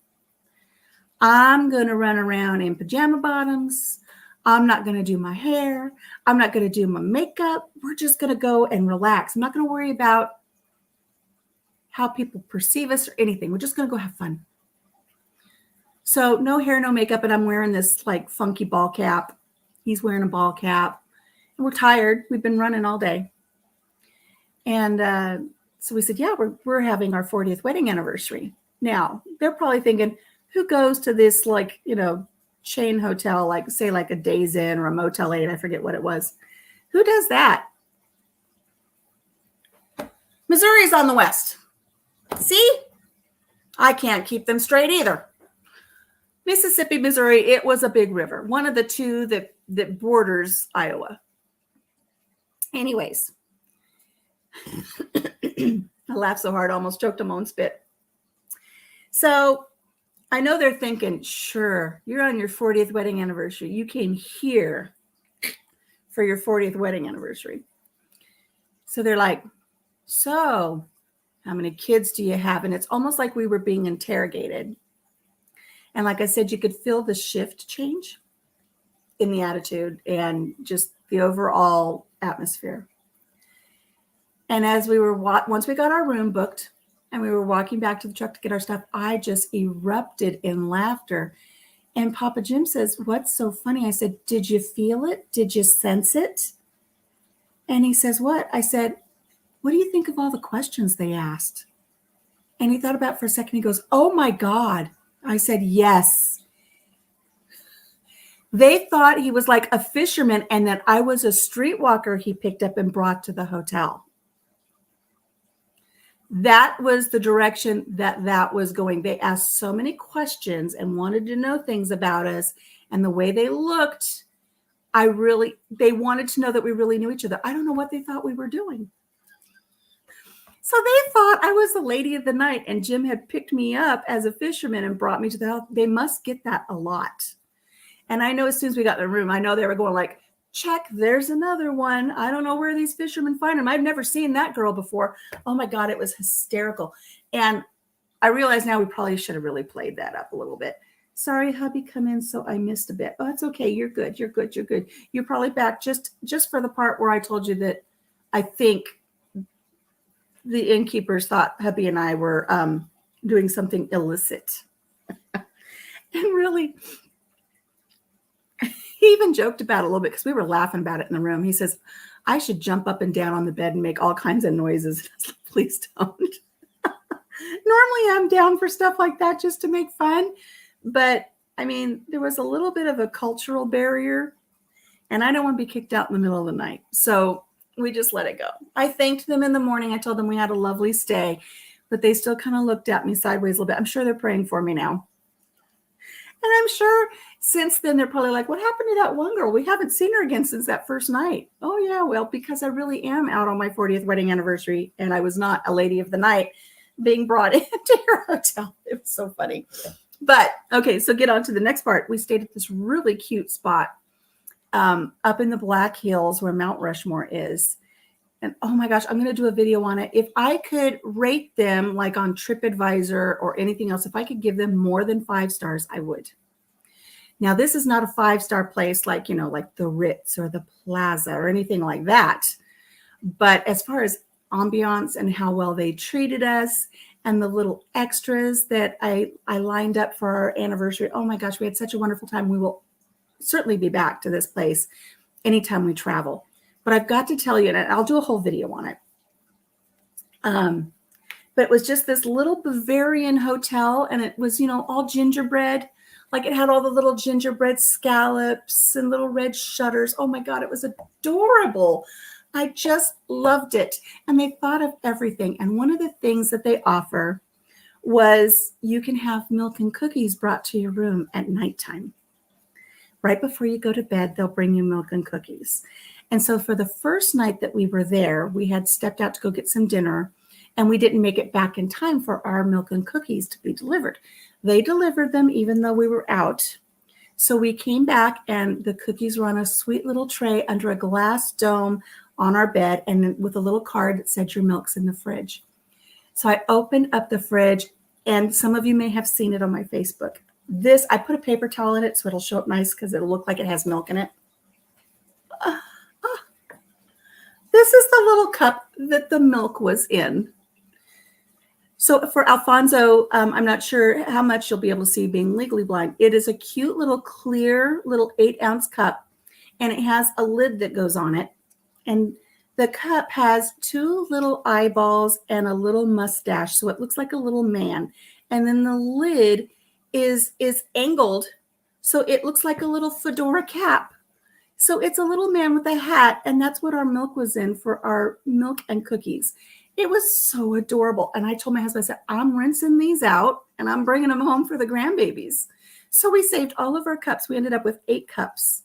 I'm going to run around in pajama bottoms. I'm not going to do my hair. I'm not going to do my makeup. We're just going to go and relax. I'm not going to worry about how people perceive us or anything. We're just going to go have fun. So no hair, no makeup. And I'm wearing this like funky ball cap. He's wearing a ball cap. And we're tired. We've been running all day. And so we said, yeah, we're having our 40th wedding anniversary. Now, they're probably thinking, who goes to this like, chain hotel, like say like a Days Inn or a Motel 8, I forget what it was. Who does that? Missouri's on the west. See? I can't keep them straight either. Mississippi, Missouri, it was a big river. One of the two that borders Iowa. Anyways. I laughed so hard, I almost choked on my own spit. So I know they're thinking, sure, you're on your 40th wedding anniversary. You came here for your 40th wedding anniversary. So they're like, so how many kids do you have? And it's almost like we were being interrogated. And like I said, you could feel the shift change in the attitude and just the overall atmosphere. And as we were, once we got our room booked, and we were walking back to the truck to get our stuff, I just erupted in laughter. And Papa Jim says, what's so funny? I said, did you feel it? Did you sense it? And he says, what? I said, what do you think of all the questions they asked? And he thought about it for a second. He goes, oh my God. I said, yes. They thought he was like a fisherman and that I was a streetwalker he picked up and brought to the hotel. That was the direction that was going. They asked so many questions and wanted to know things about us. And the way they looked, they wanted to know that we really knew each other. I don't know what they thought we were doing. So they thought I was the lady of the night and Jim had picked me up as a fisherman and brought me to the house. They must get that a lot. And I know as soon as we got in the room, I know they were going like, check, there's another one. I don't know where these fishermen find them. I've never seen that girl before. Oh my God, it was hysterical. And I realize now we probably should have really played that up a little bit. Sorry, hubby, come in, so I missed a bit. Oh, it's okay. You're good. You're good. You're good. You're probably back just for the part where I told you that I think the innkeepers thought hubby and I were doing something illicit. And really, he even joked about it a little bit because we were laughing about it in the room. He says, I should jump up and down on the bed and make all kinds of noises. Please don't. Normally I'm down for stuff like that just to make fun. But I mean, there was a little bit of a cultural barrier and I don't want to be kicked out in the middle of the night. So we just let it go. I thanked them in the morning. I told them we had a lovely stay, but they still kind of looked at me sideways a little bit. I'm sure they're praying for me now. And I'm sure since then, they're probably like, what happened to that one girl? We haven't seen her again since that first night. Oh, yeah, well, because I really am out on my 40th wedding anniversary, and I was not a lady of the night being brought into your hotel. It was so funny. But, okay, so get on to the next part. We stayed at this really cute spot up in the Black Hills where Mount Rushmore is. And, oh, my gosh, I'm going to do a video on it. If I could rate them like on TripAdvisor or anything else, if I could give them more than 5 stars, I would. Now, this is not a 5-star place like, like the Ritz or the Plaza or anything like that. But as far as ambiance and how well they treated us and the little extras that I lined up for our anniversary, oh my gosh, we had such a wonderful time. We will certainly be back to this place anytime we travel. But I've got to tell you, and I'll do a whole video on it. But it was just this little Bavarian hotel, and it was, all gingerbread. Like it had all the little gingerbread scallops and little red shutters. Oh my God, it was adorable. I just loved it. And they thought of everything. And one of the things that they offer was you can have milk and cookies brought to your room at nighttime. Right before you go to bed, they'll bring you milk and cookies. And so for the first night that we were there, we had stepped out to go get some dinner, and we didn't make it back in time for our milk and cookies to be delivered. They delivered them even though we were out. So we came back, and the cookies were on a sweet little tray under a glass dome on our bed, and with a little card that said your milk's in the fridge. So I opened up the fridge, and some of you may have seen it on my Facebook. I put a paper towel in it so it'll show up nice because it'll look like it has milk in it. This is the little cup that the milk was in. So for Alfonso, I'm not sure how much you'll be able to see being legally blind. It is a cute little clear little 8-ounce cup, and it has a lid that goes on it. And the cup has 2 little eyeballs and a little mustache, so it looks like a little man. And then the lid is angled, so it looks like a little fedora cap. So it's a little man with a hat, and that's what our milk was in for our milk and cookies. It was so adorable. And I told my husband, I said, I'm rinsing these out and I'm bringing them home for the grandbabies. So we saved all of our cups. We ended up with 8 cups,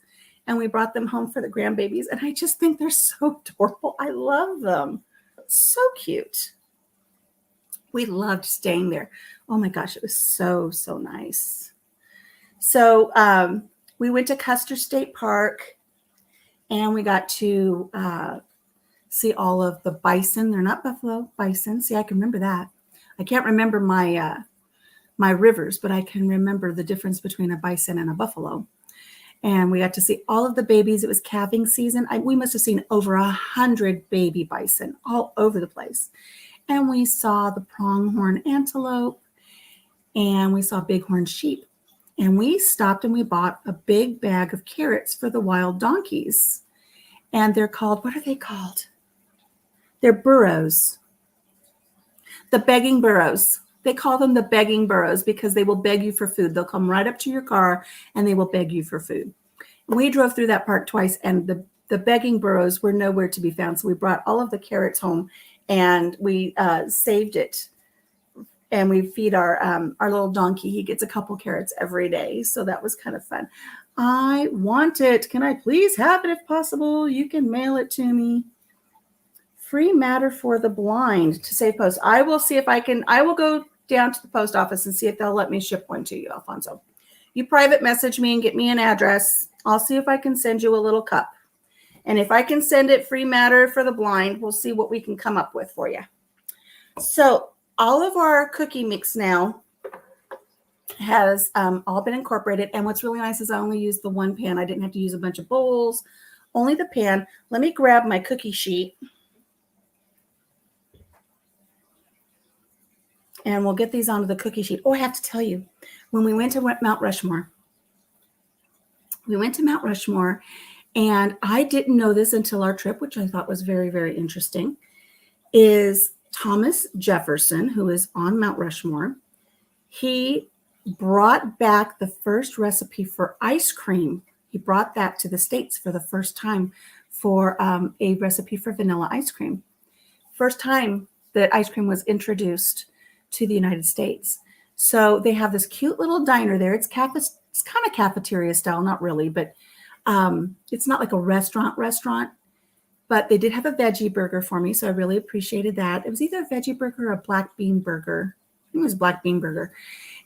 and we brought them home for the grandbabies. And I just think they're so adorable. I love them. So cute. We loved staying there. Oh my gosh, it was so, so nice. So we went to Custer State Park, and we got to see all of the bison. They're not buffalo, bison. See, I can remember that. I can't remember my rivers, but I can remember the difference between a bison and a buffalo. And we got to see all of the babies. It was calving season. We must have seen over 100 baby bison all over the place. And we saw the pronghorn antelope, and we saw bighorn sheep. And we stopped and we bought a big bag of carrots for the wild donkeys. And they're called, what are they called? They're burros. The begging burros. They call them the begging burros because they will beg you for food. They'll come right up to your car and they will beg you for food. We drove through that park twice, and the begging burros were nowhere to be found. So we brought all of the carrots home, and we saved it. And we feed our little donkey. He gets a couple carrots every day. So that was kind of fun. I want it. Can I please have it if possible? You can mail it to me. Free matter for the blind to Save Post. I will see if I can. I will go down to the post office and see if they'll let me ship one to you, Alfonso. You private message me and get me an address. I'll see if I can send you a little cup. And if I can send it free matter for the blind, we'll see what we can come up with for you. So all of our cookie mix now has all been incorporated. And what's really nice is I only used the one pan. I didn't have to use a bunch of bowls, only the pan. Let me grab my cookie sheet. And we'll get these onto the cookie sheet. Oh, I have to tell you, when we went to Mount Rushmore, and I didn't know this until our trip, which I thought was very, very interesting, is Thomas Jefferson, who is on Mount Rushmore. He brought back the first recipe for ice cream. He brought that to the States for the first time for a recipe for vanilla ice cream. First time that ice cream was introduced to the United States. So they have this cute little diner there. It's kind of cafeteria style, not really, but it's not like a restaurant, but they did have a veggie burger for me. So I really appreciated that. It was either a veggie burger or a black bean burger. I think it was black bean burger.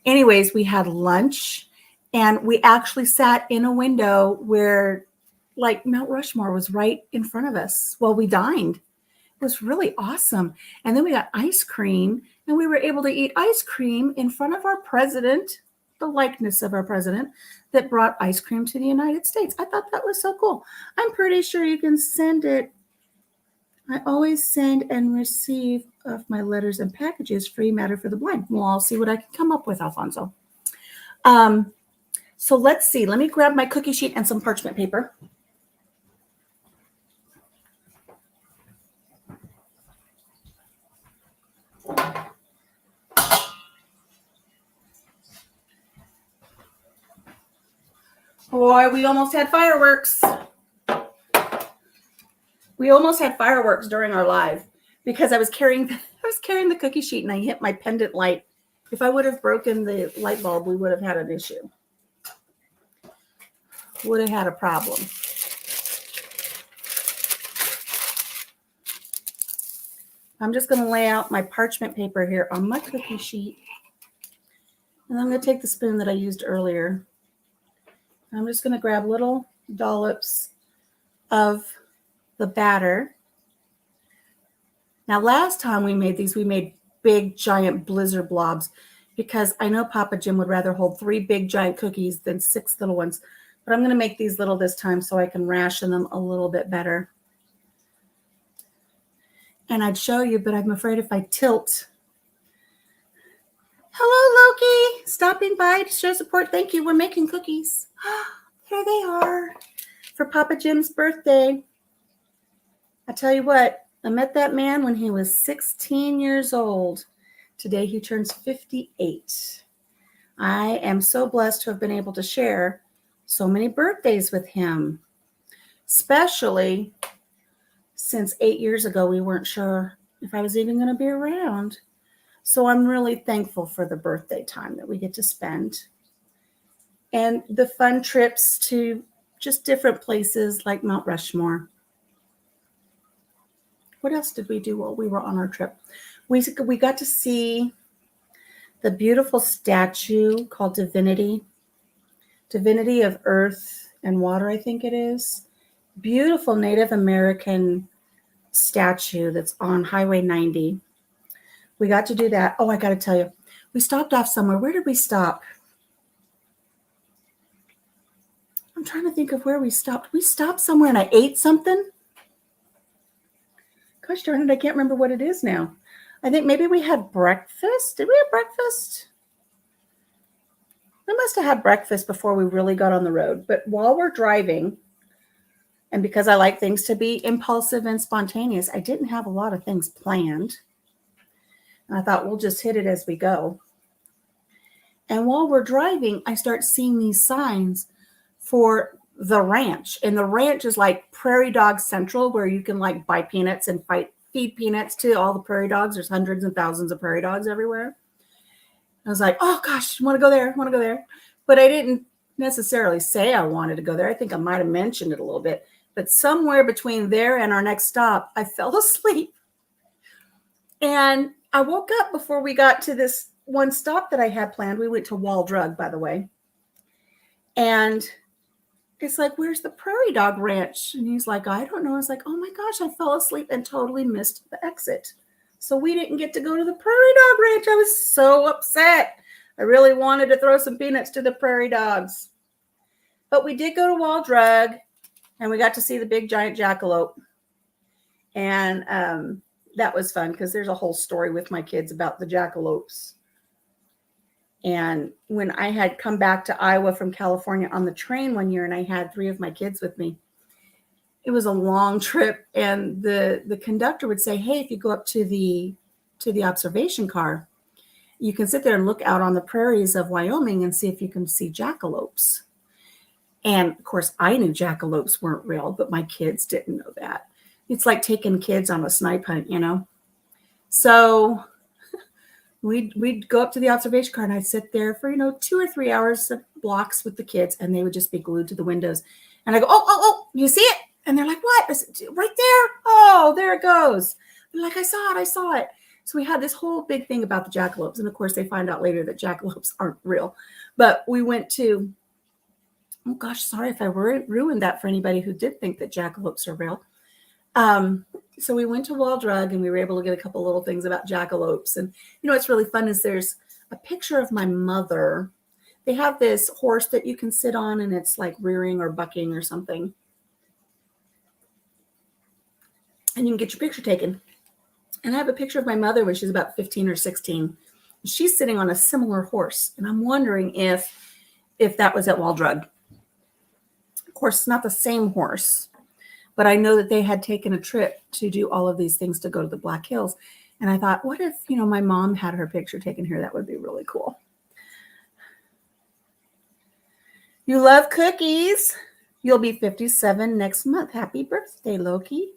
Anyways, we had lunch, and we actually sat in a window where like Mount Rushmore was right in front of us while we dined. It was really awesome. And then we got ice cream, and we were able to eat ice cream in front of our president, the likeness of our president that brought ice cream to the United States. I thought that was so cool. I'm pretty sure you can send it. I always send and receive of my letters and packages free matter for the blind. Well, I'll see what I can come up with, Alfonso. So let's see. Let me grab my cookie sheet and some parchment paper. Boy, we almost had fireworks. We almost had fireworks during our live because I was carrying the cookie sheet and I hit my pendant light. If I would have broken the light bulb, we would have had an issue. Would have had a problem. I'm just going to lay out my parchment paper here on my cookie sheet. And I'm going to take the spoon that I used earlier. I'm just going to grab little dollops of the batter. Now, last time we made these, we made big, giant blizzard blobs because I know Papa Jim would rather hold 3 big, giant cookies than 6 little ones. But I'm going to make these little this time so I can ration them a little bit better. And I'd show you, but I'm afraid if I tilt. Hello, Loki. Stopping by to show support. Thank you. We're making cookies. Here they are for Papa Jim's birthday. I tell you what, I met that man when he was 16 years old. Today he turns 58. I am so blessed to have been able to share so many birthdays with him, especially since 8 years ago we weren't sure if I was even going to be around. So I'm really thankful for the birthday time that we get to spend and the fun trips to just different places like Mount Rushmore. What else did we do while we were on our trip? We got to see the beautiful statue called Divinity of Earth and Water, I think it is. Beautiful Native American statue that's on Highway 90. We got to do that. Oh, I got to tell you, we stopped off somewhere. Where did we stop? I'm trying to think of where we stopped. We stopped somewhere and I ate something. Gosh darn it, I can't remember what it is now. I think maybe we had breakfast. Did we have breakfast? We must have had breakfast before we really got on the road. But while we're driving, and because I like things to be impulsive and spontaneous, I didn't have a lot of things planned. And I thought we'll just hit it as we go. And while we're driving, I start seeing these signs for the ranch. And the ranch is like Prairie Dog Central, where you can like buy peanuts and feed peanuts to all the prairie dogs. There's hundreds and thousands of prairie dogs everywhere. I was like, oh gosh, I want to go there. I want to go there. But I didn't necessarily say I wanted to go there. I think I might have mentioned it a little bit. But somewhere between there and our next stop, I fell asleep. And I woke up before we got to this one stop that I had planned. We went to Wall Drug, by the way. And it's like, where's the Prairie Dog Ranch? And he's like, I don't know. I was like, oh my gosh, I fell asleep and totally missed the exit. So we didn't get to go to the Prairie Dog Ranch. I was so upset. I really wanted to throw some peanuts to the prairie dogs. But we did go to Wall Drug and we got to see the big giant jackalope. And that was fun because there's a whole story with my kids about the jackalopes. And when I had come back to Iowa from California on the train one year and I had 3 of my kids with me, it was a long trip. And the conductor would say, hey, if you go up to the observation car, you can sit there and look out on the prairies of Wyoming and see if you can see jackalopes. And of course, I knew jackalopes weren't real, but my kids didn't know that. It's like taking kids on a snipe hunt, you know? So we'd go up to the observation car and I'd sit there for, 2 or 3 hours of blocks with the kids and they would just be glued to the windows. And I go, oh, you see it? And they're like, what? I said, right there. Oh, there it goes. They're like, I saw it. So we had this whole big thing about the jackalopes. And of course, they find out later that jackalopes aren't real. But we went to, oh gosh, sorry if I ruined that for anybody who did think that jackalopes are real. So we went to Wall Drug and we were able to get a couple little things about jackalopes. And what's really fun is there's a picture of my mother. They have this horse that you can sit on and it's like rearing or bucking or something. And you can get your picture taken. And I have a picture of my mother when she's about 15 or 16. She's sitting on a similar horse. And I'm wondering if that was at Wall Drug. Of course, it's not the same horse. But I know that they had taken a trip to do all of these things to go to the Black Hills. And I thought, what if, my mom had her picture taken here? That would be really cool. You love cookies. You'll be 57 next month. Happy birthday, Loki.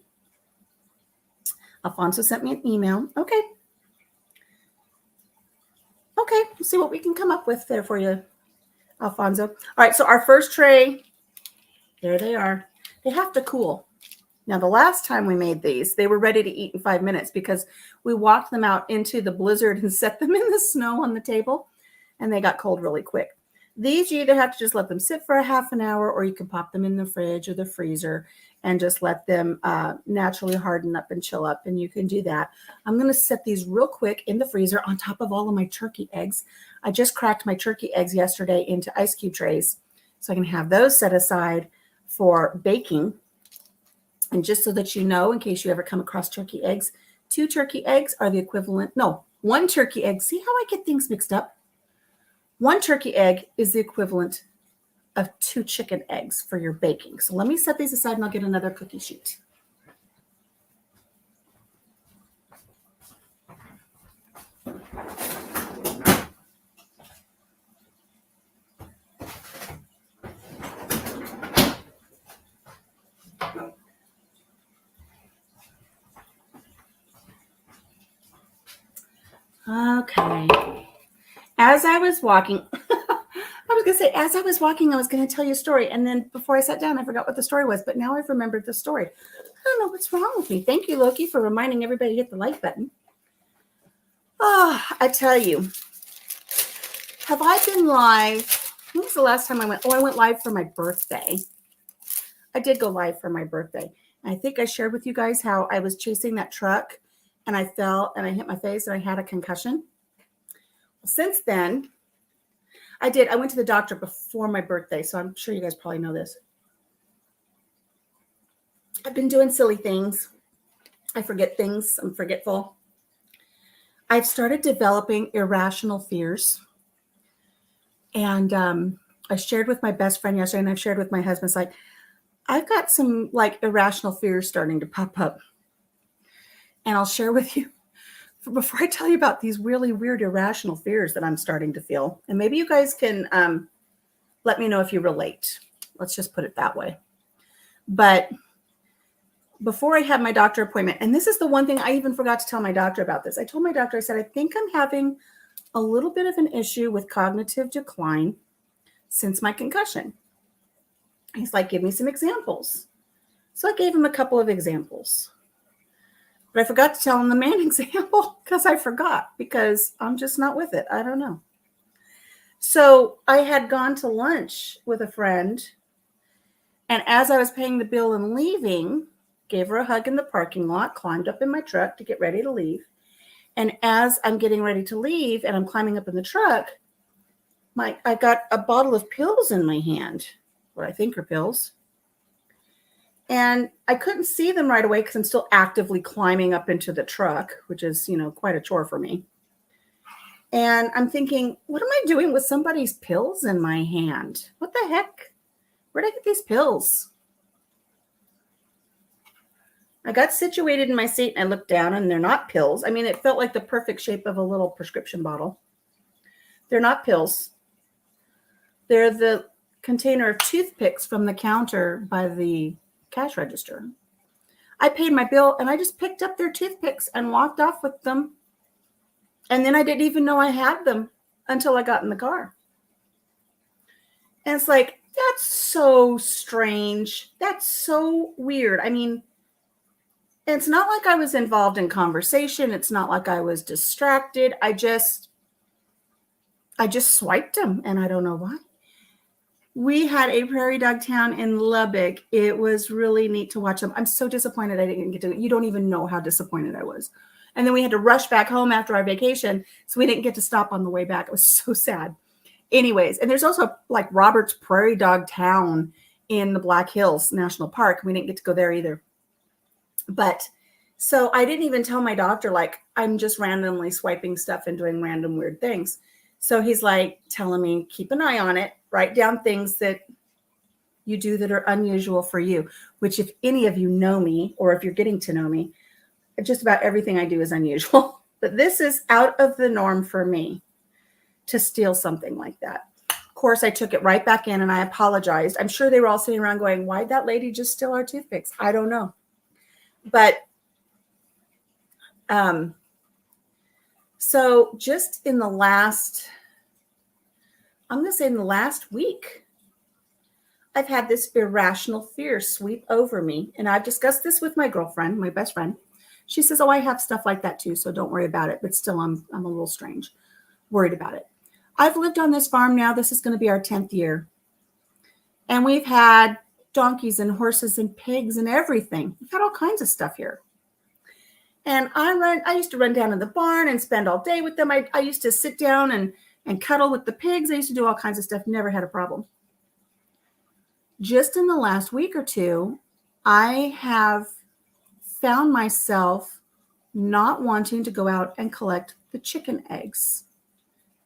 Alfonso sent me an email. Okay. We'll see what we can come up with there for you, Alfonso. All right, so our first tray, there they are. They have to cool. Now, the last time we made these, they were ready to eat in 5 minutes because we walked them out into the blizzard and set them in the snow on the table, and they got cold really quick. These, you either have to just let them sit for a half an hour, or you can pop them in the fridge or the freezer and just let them naturally harden up and chill up, and you can do that. I'm going to set these real quick in the freezer on top of all of my turkey eggs. I just cracked my turkey eggs yesterday into ice cube trays, so I can have those set aside for baking. And just so that you know, in case you ever come across turkey eggs, 2 turkey eggs are the equivalent. No, 1 turkey egg. See how I get things mixed up? 1 turkey egg is the equivalent of 2 chicken eggs for your baking. So let me set these aside and I'll get another cookie sheet. Okay. As I was walking, I was going to say, as I was walking, I was going to tell you a story. And then before I sat down, I forgot what the story was. But now I've remembered the story. I don't know what's wrong with me. Thank you, Loki, for reminding everybody to hit the like button. Oh, I tell you, have I been live? When was the last time I went? Oh, I went live for my birthday. I did go live for my birthday. And I think I shared with you guys how I was chasing that truck and I fell and I hit my face and I had a concussion. Since then, I went to the doctor before my birthday, so I'm sure you guys probably know this. I've been doing silly things. I forget things. I'm forgetful. I've started developing irrational fears. And I shared with my best friend yesterday, and I've shared with my husband, it's like, I've got some irrational fears starting to pop up. And I'll share with you before I tell you about these really weird irrational fears that I'm starting to feel. And maybe you guys can let me know if you relate. Let's just put it that way. But before I had my doctor appointment, and this is the one thing I even forgot to tell my doctor about this. I told my doctor, I said, I think I'm having a little bit of an issue with cognitive decline since my concussion. He's like, give me some examples. So I gave him a couple of examples. But I forgot to tell him the main example because I'm just not with it. I don't know. So I had gone to lunch with a friend, and as I was paying the bill and leaving, gave her a hug in the parking lot, climbed up in my truck to get ready to leave. And as I'm getting ready to leave and I'm climbing up in the truck, I got a bottle of pills in my hand, what I think are pills. And I couldn't see them right away because I'm still actively climbing up into the truck, which is, quite a chore for me. And I'm thinking, what am I doing with somebody's pills in my hand? What the heck? Where'd I get these pills? I got situated in my seat and I looked down and they're not pills. I mean, it felt like the perfect shape of a little prescription bottle. They're not pills. They're the container of toothpicks from the counter by the cash register. I paid my bill and I just picked up their toothpicks and walked off with them. And then I didn't even know I had them until I got in the car. And it's like, that's so strange. That's so weird. I mean, it's not like I was involved in conversation. It's not like I was distracted. I just swiped them and I don't know why. We had a prairie dog town in Lubbock. It was really neat to watch them. I'm so disappointed I didn't get to. You don't even know how disappointed I was. And then we had to rush back home after our vacation, so we didn't get to stop on the way back. It was so sad. Anyways, and there's also Robert's Prairie Dog Town in the Black Hills National Park. We didn't get to go there either. But so I didn't even tell my doctor, I'm just randomly swiping stuff and doing random weird things. So he's telling me, keep an eye on it. Write down things that you do that are unusual for you, which if any of you know me, or if you're getting to know me, just about everything I do is unusual, but this is out of the norm for me to steal something like that. Of course, I took it right back in and I apologized. I'm sure they were all sitting around going, why'd that lady just steal our toothpicks? I don't know. But so just in the last, I'm going to say in the last week, I've had this irrational fear sweep over me. And I've discussed this with my girlfriend, my best friend. She says, oh, I have stuff like that too, so don't worry about it. But still, I'm a little strange, worried about it. I've lived on this farm now. This is going to be our 10th year. And we've had donkeys and horses and pigs and everything. We've had all kinds of stuff here. And I used to run down in the barn and spend all day with them. I used to sit down and cuddle with the pigs. I used to do all kinds of stuff. Never had a problem. Just in the last week or two, I have found myself not wanting to go out and collect the chicken eggs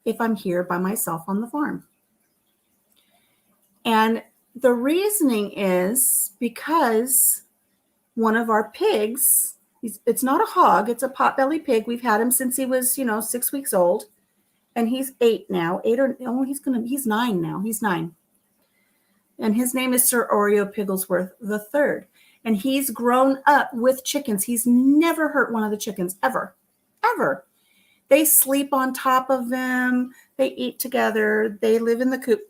if I'm here by myself on the farm. And the reasoning is because one of our pigs, it's not a hog, it's a potbelly pig. We've had him since he was, 6 weeks old. And he's 8 now. He's 9 now. He's 9. And his name is Sir Oreo Pigglesworth III. And he's grown up with chickens. He's never hurt one of the chickens, ever. They sleep on top of them. They eat together. They live in the coop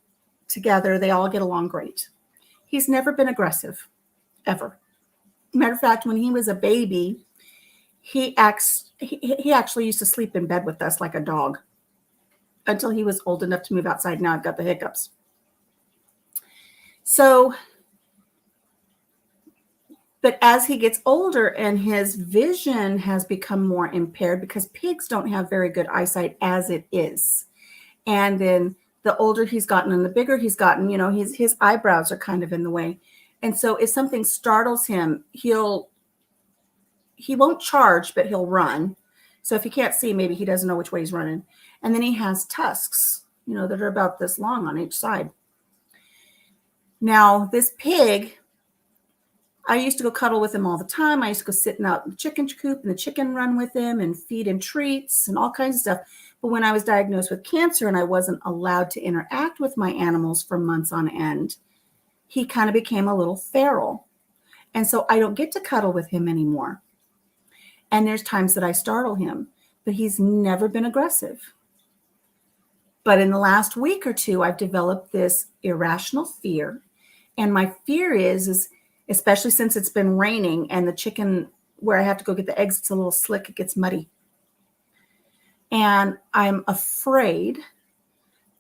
together. They all get along great. He's never been aggressive, ever. Matter of fact, when he was a baby, he actually used to sleep in bed with us like a dog until he was old enough to move outside. Now I've got the hiccups. So, but as he gets older and his vision has become more impaired because pigs don't have very good eyesight as it is. And then the older he's gotten and the bigger he's gotten, his eyebrows are kind of in the way. And so if something startles him, he won't charge, but he'll run. So if he can't see, maybe he doesn't know which way he's running. And then he has tusks, that are about this long on each side. Now, this pig, I used to go cuddle with him all the time. I used to go sitting out in the chicken coop and the chicken run with him and feed him treats and all kinds of stuff. But when I was diagnosed with cancer and I wasn't allowed to interact with my animals for months on end, he kind of became a little feral. And so I don't get to cuddle with him anymore. And there's times that I startle him, but he's never been aggressive. But in the last week or two, I've developed this irrational fear. And my fear is especially since it's been raining and the chicken where I have to go get the eggs, it's a little slick, it gets muddy. And I'm afraid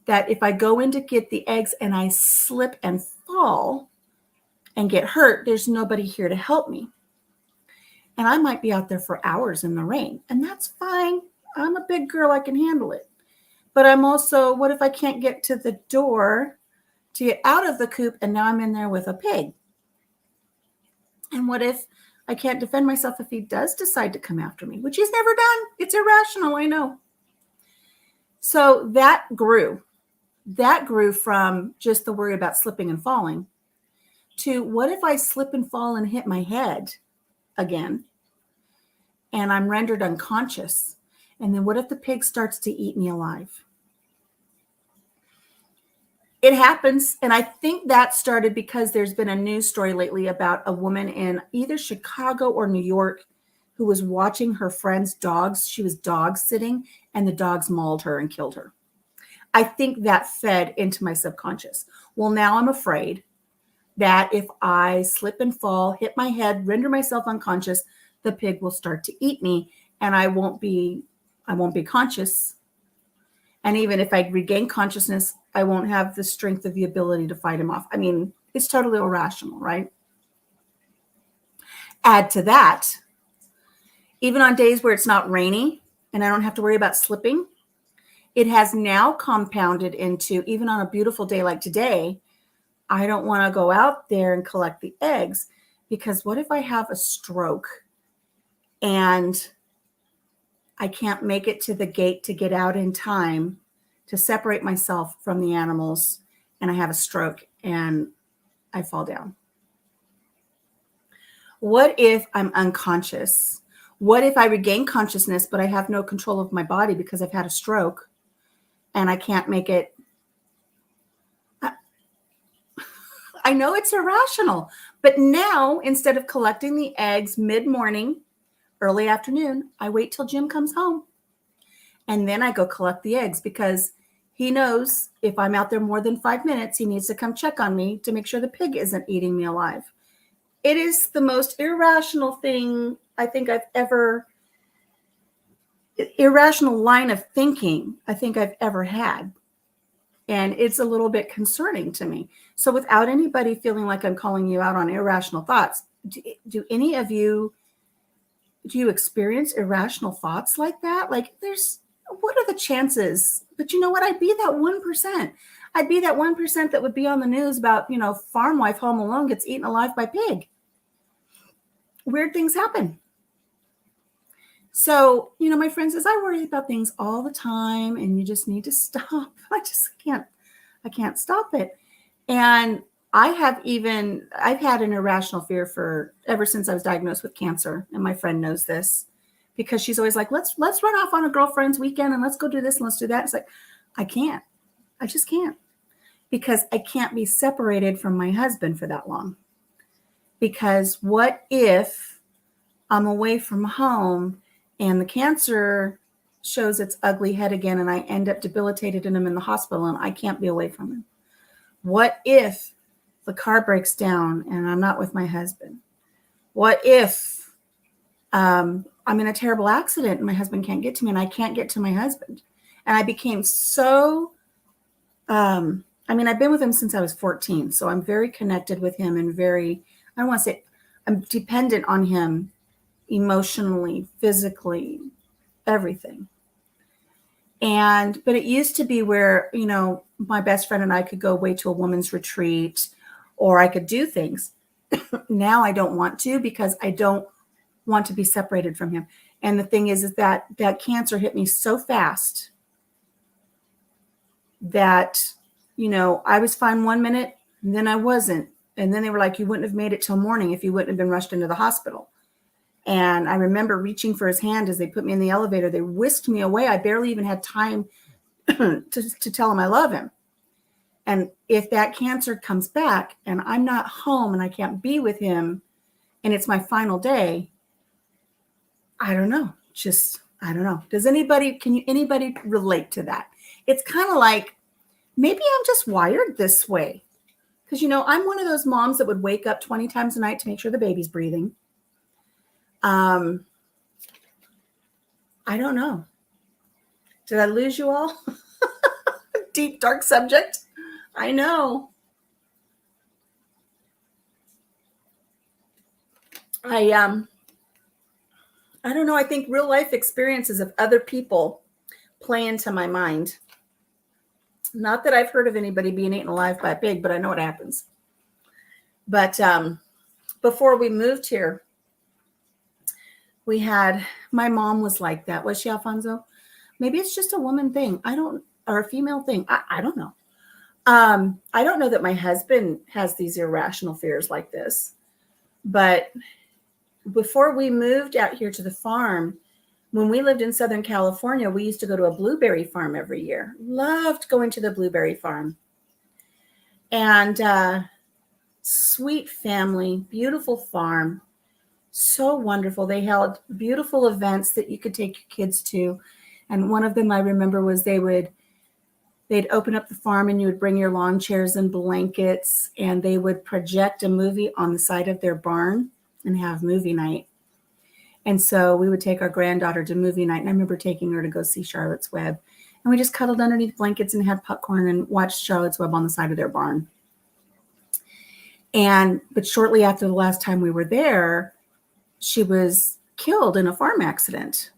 that if I go in to get the eggs and I slip and fall and get hurt, there's nobody here to help me. And I might be out there for hours in the rain, and that's fine. I'm a big girl, I can handle it. But I'm also, what if I can't get to the door to get out of the coop and now I'm in there with a pig? And what if I can't defend myself if he does decide to come after me, which he's never done? It's irrational, I know. So that grew from just the worry about slipping and falling to what if I slip and fall and hit my head again and I'm rendered unconscious? And then what if the pig starts to eat me alive? It happens. And I think that started because there's been a news story lately about a woman in either Chicago or New York who was watching her friend's dogs. She was dog sitting and the dogs mauled her and killed her. I think that fed into my subconscious. Well, now I'm afraid that if I slip and fall, hit my head, render myself unconscious, the pig will start to eat me and I won't be conscious. And even if I regain consciousness, I won't have the strength of the ability to fight him off. I mean, it's totally irrational, right? Add to that, even on days where it's not rainy and I don't have to worry about slipping, it has now compounded into, even on a beautiful day like today, I don't want to go out there and collect the eggs because what if I have a stroke and I can't make it to the gate to get out in time to separate myself from the animals and I have a stroke and I fall down? What if I'm unconscious? What if I regain consciousness, but I have no control of my body because I've had a stroke and I can't make it? I know it's irrational, but now instead of collecting the eggs mid-morning, early afternoon, I wait till Jim comes home and then I go collect the eggs because he knows if I'm out there more than 5 minutes, he needs to come check on me to make sure the pig isn't eating me alive. It is the most irrational thing I think irrational line of thinking I think I've ever had. And it's a little bit concerning to me. So without anybody feeling like I'm calling you out on irrational thoughts, do any of you, do you experience irrational thoughts like that? Like what are the chances? But you know what? I'd be that 1%. I'd be that 1% that would be on the news about, farm wife home alone gets eaten alive by pig. Weird things happen. So, my friend says, I worry about things all the time and you just need to stop. I can't stop it. And I've had an irrational fear ever since I was diagnosed with cancer. And my friend knows this because she's always like, let's run off on a girlfriend's weekend and let's go do this and let's do that. It's like, I just can't, because I can't be separated from my husband for that long. Because what if I'm away from home and the cancer shows its ugly head again and I end up debilitated and I'm in the hospital and I can't be away from him? What if the car breaks down and I'm not with my husband? What if I'm in a terrible accident and my husband can't get to me and I can't get to my husband? And I became so, I've been with him since I was 14. So I'm very connected with him and I don't want to say I'm dependent on him emotionally, physically, everything. But it used to be where, my best friend and I could go away to a woman's retreat or I could do things. Now I don't want to because I don't want to be separated from him. And the thing is that cancer hit me so fast that, I was fine 1 minute and then I wasn't. And then they were like, you wouldn't have made it till morning if you wouldn't have been rushed into the hospital. And I remember reaching for his hand as they put me in the elevator. They whisked me away. I barely even had time to tell him I love him. And if that cancer comes back and I'm not home and I can't be with him and it's my final day, I don't know. I don't know. Can anybody relate to that? It's kind of like, maybe I'm just wired this way. Because, I'm one of those moms that would wake up 20 times a night to make sure the baby's breathing. I don't know. Did I lose you all? Deep, dark subject. I know. I don't know. I think real life experiences of other people play into my mind. Not that I've heard of anybody being eaten alive by a pig, but I know what happens. But before we moved here, my mom was like that. Was she, Alfonso? Maybe it's just a woman thing. Or a female thing. I don't know. I don't know that my husband has these irrational fears like this. But before we moved out here to the farm, when we lived in Southern California, we used to go to a blueberry farm every year. Loved going to the blueberry farm. And sweet family, beautiful farm. So wonderful. They held beautiful events that you could take your kids to. And one of them I remember was they'd open up the farm and you would bring your lawn chairs and blankets and they would project a movie on the side of their barn and have movie night. And so we would take our granddaughter to movie night. And I remember taking her to go see Charlotte's Web. And we just cuddled underneath blankets and had popcorn and watched Charlotte's Web on the side of their barn. But shortly after the last time we were there, she was killed in a farm accident.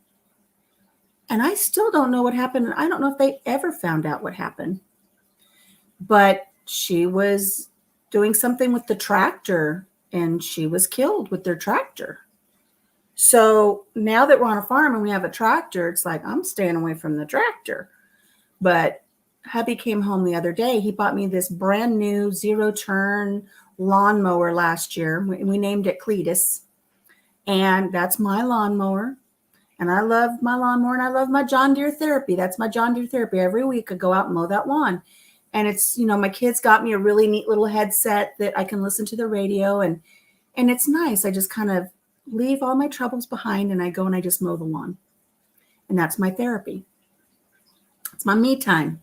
And I still don't know what happened. I don't know if they ever found out what happened. But she was doing something with the tractor and she was killed with their tractor. So now that we're on a farm and we have a tractor, it's like, I'm staying away from the tractor. But hubby came home the other day. He bought me this brand new 0-turn lawnmower last year. We named it Cletus. And that's my lawnmower. And I love my lawnmower and I love my John Deere therapy. That's my John Deere therapy. Every week I go out and mow that lawn. And it's, my kids got me a really neat little headset that I can listen to the radio, and it's nice. I just kind of leave all my troubles behind and I go and I just mow the lawn. And that's my therapy. It's my me time.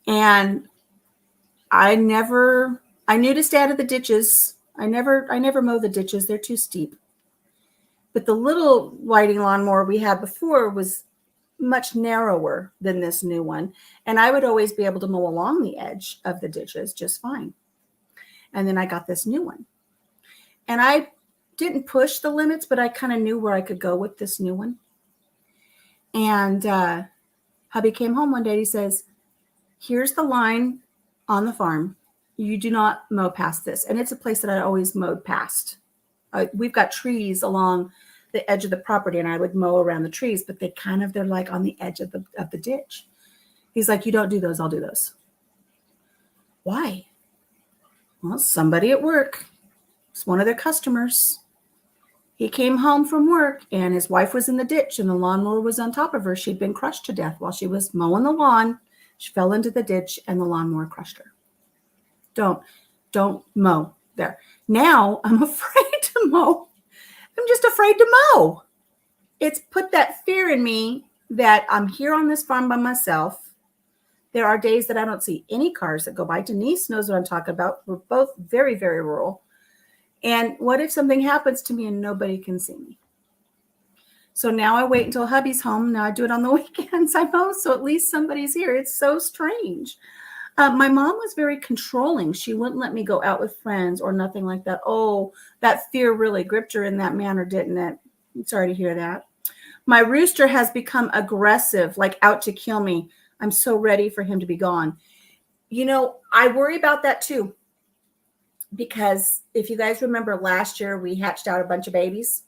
And I knew to stay out of the ditches. I never mow the ditches. They're too steep. But the little riding lawnmower we had before was much narrower than this new one. And I would always be able to mow along the edge of the ditches just fine. And then I got this new one. And I didn't push the limits, but I kind of knew where I could go with this new one. And hubby came home one day. He says, here's the line on the farm. You do not mow past this. And it's a place that I always mowed past. We've got trees along the edge of the property, and I would mow around the trees, but they're like on the edge of the ditch. He's like, you don't do those. I'll do those. Why? Well, somebody at work. It's one of their customers. He came home from work and his wife was in the ditch and the lawnmower was on top of her. She'd been crushed to death while she was mowing the lawn. She fell into the ditch and the lawnmower crushed her. Don't mow there. Now I'm afraid to mow. I'm just afraid to mow. It's put that fear in me that I'm here on this farm by myself. There are days that I don't see any cars that go by. Denise knows what I'm talking about. We're both very, very rural. And what if something happens to me and nobody can see me? So now I wait until hubby's home. Now I do it on the weekends. I mow, so at least somebody's here. It's so strange. My mom was very controlling. She wouldn't let me go out with friends or nothing like that. Oh, that fear really gripped her in that manner, didn't it? I'm sorry to hear that. My rooster has become aggressive, like out to kill me. I'm so ready for him to be gone. I worry about that too. Because if you guys remember last year, we hatched out a bunch of babies.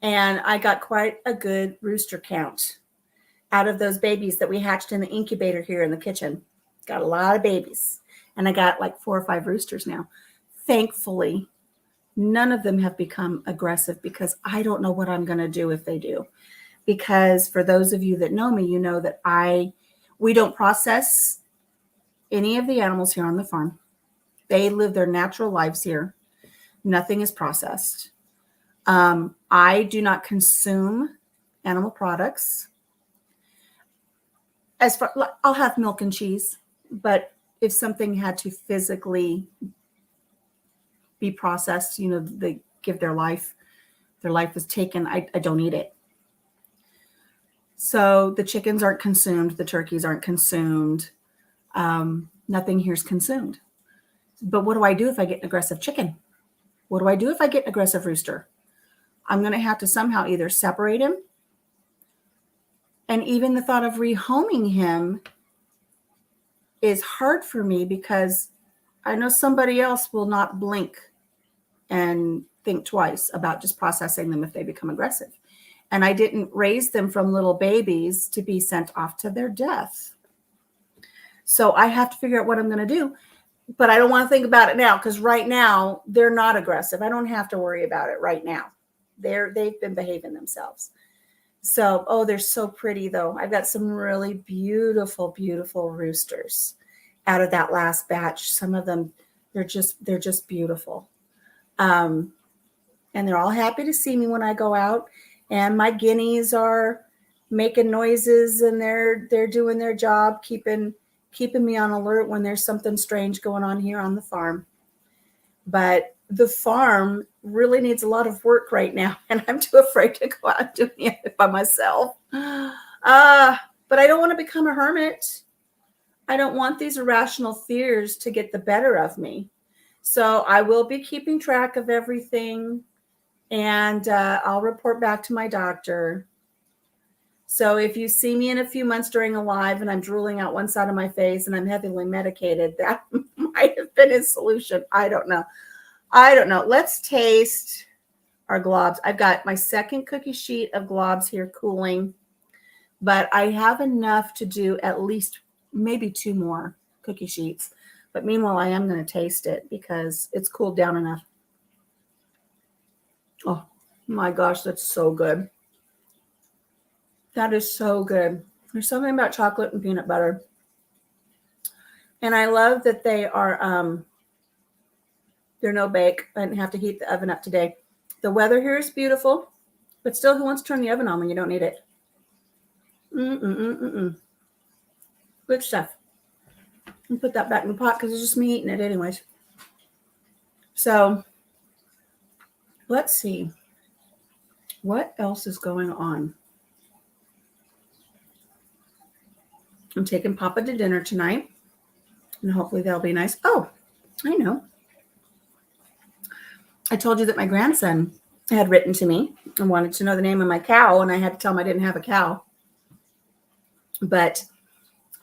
And I got quite a good rooster count out of those babies that we hatched in the incubator here in the kitchen. Got a lot of babies. And I got like 4 or 5 roosters now. Thankfully, none of them have become aggressive because I don't know what I'm going to do if they do. Because for those of you that know me, you know that we don't process any of the animals here on the farm. They live their natural lives here. Nothing is processed. I do not consume animal products. I'll have milk and cheese, but if something had to physically be processed, they give their life is taken, I don't eat it. So the chickens aren't consumed, the turkeys aren't consumed. Nothing here's consumed. But what do I do if I get an aggressive chicken? What do I do if I get an aggressive rooster? I'm going to have to somehow either separate him. And even the thought of rehoming him is hard for me because I know somebody else will not blink and think twice about just processing them if they become aggressive. And I didn't raise them from little babies to be sent off to their death. So I have to figure out what I'm going to do. But I don't want to think about it now because right now they're not aggressive. I don't have to worry about it right now. They've been behaving themselves. So, they're so pretty though. I've got some really beautiful, beautiful roosters out of that last batch. Some of them, they're just beautiful. And they're all happy to see me when I go out. And my guineas are making noises and they're doing their job, keeping me on alert when there's something strange going on here on the farm. But the farm really needs a lot of work right now, and I'm too afraid to go out doing it by myself. But I don't want to become a hermit. I don't want these irrational fears to get the better of me. So I will be keeping track of everything, and I'll report back to my doctor. So if you see me in a few months during a live and I'm drooling out one side of my face and I'm heavily medicated, that might have been his solution. I don't know. Let's taste our globs. I've got my second cookie sheet of globs here cooling, but I have enough to do at least maybe 2 more cookie sheets. But meanwhile, I am going to taste it because it's cooled down enough. Oh, My gosh, that's so good. That is so good. There's something about chocolate and peanut butter. And I love that they're no bake. I didn't have to heat the oven up today. The weather here is beautiful, but still, who wants to turn the oven on when you don't need it? Good stuff. And put that back in the pot because it's just me eating it anyways. So let's see. What else is going on? I'm taking Papa to dinner tonight, and hopefully that'll be nice. Oh, I know. I told you that my grandson had written to me and wanted to know the name of my cow, and I had to tell him I didn't have a cow. But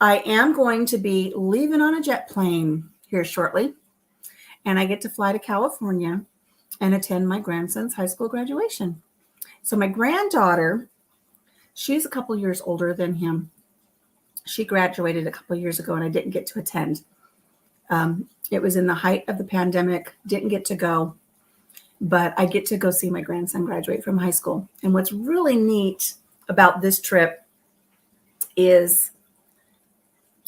I am going to be leaving on a jet plane here shortly, and I get to fly to California and attend my grandson's high school graduation. So my granddaughter, she's a couple years older than him. She graduated a couple of years ago, and I didn't get to attend. It was in the height of the pandemic, didn't get to go, but I get to go see my grandson graduate from high school. And what's really neat about this trip is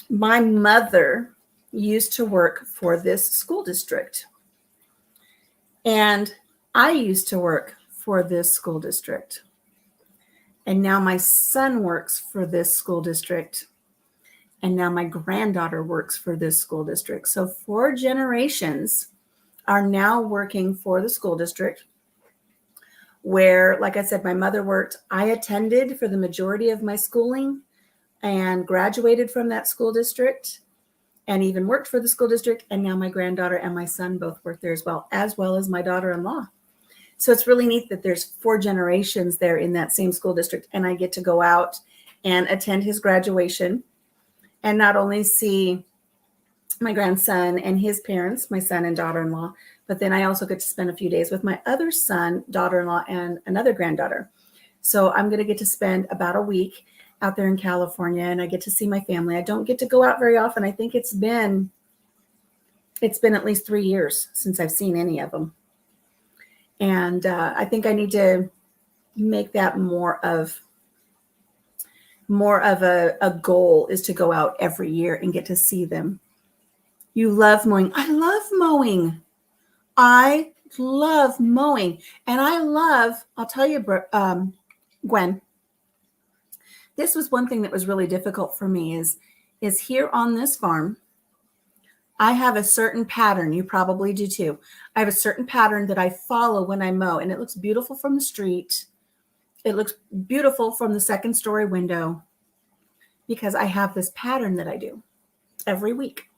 my mother used to work for this school district, and I used to work for this school district. And now my son works for this school district. And now my granddaughter works for this school district. So 4 generations are now working for the school district where, like I said, my mother worked. I attended for the majority of my schooling and graduated from that school district and even worked for the school district. And now my granddaughter and my son both work there as well as my daughter-in-law. So it's really neat that there's 4 generations there in that same school district. And I get to go out and attend his graduation and not only see my grandson and his parents, my son and daughter-in-law, but then I also get to spend a few days with my other son, daughter-in-law, and another granddaughter. So I'm going to get to spend about a week out there in California, and I get to see my family. I don't get to go out very often. I think it's been at least 3 years since I've seen any of them. And I think I need to make that more of a goal, is to go out every year and get to see them. You love mowing. I love mowing. I love mowing. And I'll tell you, Gwen, this was one thing that was really difficult for me is here on this farm, I have a certain pattern. You probably do too. I have a certain pattern that I follow when I mow, and it looks beautiful from the street. It looks beautiful from the second story window because I have this pattern that I do every week.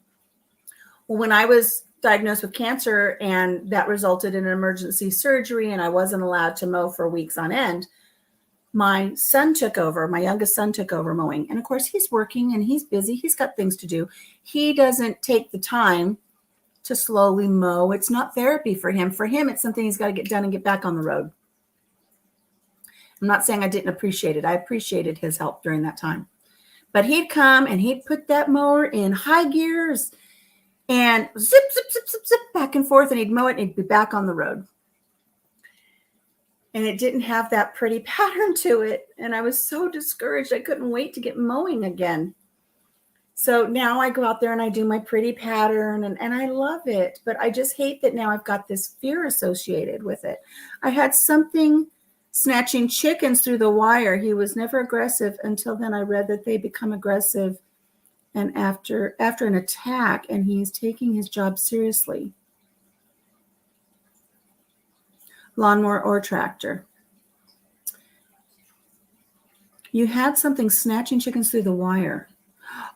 Well, when I was diagnosed with cancer and that resulted in an emergency surgery and I wasn't allowed to mow for weeks on end, my youngest son took over mowing. And of course, he's working and he's busy. He's got things to do. He doesn't take the time to slowly mow. It's not therapy for him. For him, it's something he's got to get done and get back on the road. I'm not saying I didn't appreciate it. I appreciated his help during that time. But he'd come and he'd put that mower in high gears and zip, zip, zip, zip, zip, back and forth, and he'd mow it and he'd be back on the road. And it didn't have that pretty pattern to it. And I was so discouraged. I couldn't wait to get mowing again. So now I go out there and I do my pretty pattern and I love it. But I just hate that now I've got this fear associated with it. I had something snatching chickens through the wire. He was never aggressive until then. I read that they become aggressive and after an attack, and he's taking his job seriously. Lawnmower or tractor. You had something snatching chickens through the wire.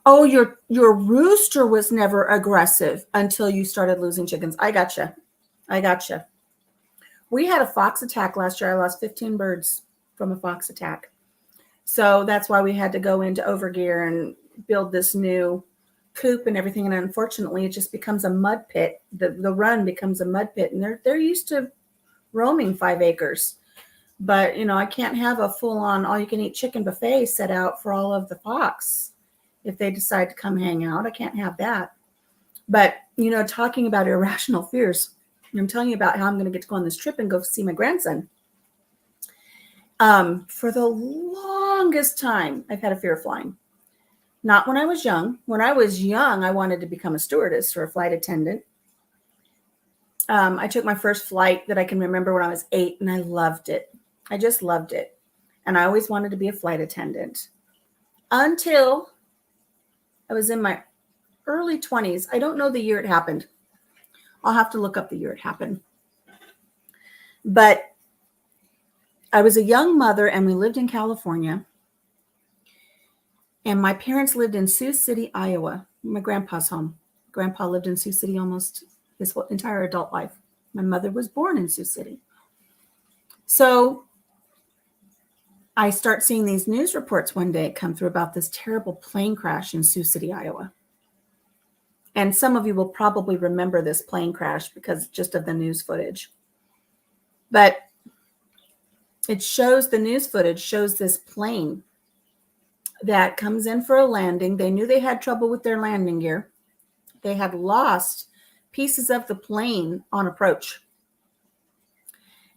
Oh, your rooster was never aggressive until you started losing chickens. I gotcha. We had a fox attack last year. I lost 15 birds from a fox attack. So that's why we had to go into overgear and build this new coop and everything. And unfortunately, it just becomes a mud pit. The run becomes a mud pit. And they're used to roaming 5 acres. But, I can't have a full-on all-you-can-eat chicken buffet set out for all of the fox. If they decide to come hang out, I can't have that. But, talking about irrational fears, I'm telling you about how I'm going to get to go on this trip and go see my grandson. For the longest time, I've had a fear of flying. Not when I was young. When I was young, I wanted to become a stewardess or a flight attendant. I took my first flight that I can remember when I was 8, and I loved it. I just loved it. And I always wanted to be a flight attendant until I was in my early 20s. I don't know the year it happened. I'll have to look up the year it happened. But I was a young mother, and we lived in California. And my parents lived in Sioux City, Iowa, my grandpa's home. Grandpa lived in Sioux City almost his entire adult life. My mother was born in Sioux City. So I start seeing these news reports one day come through about this terrible plane crash in Sioux City, Iowa. And some of you will probably remember this plane crash because just of the news footage. But it shows, the news footage shows this plane that comes in for a landing. They knew they had trouble with their landing gear. They had lost pieces of the plane on approach.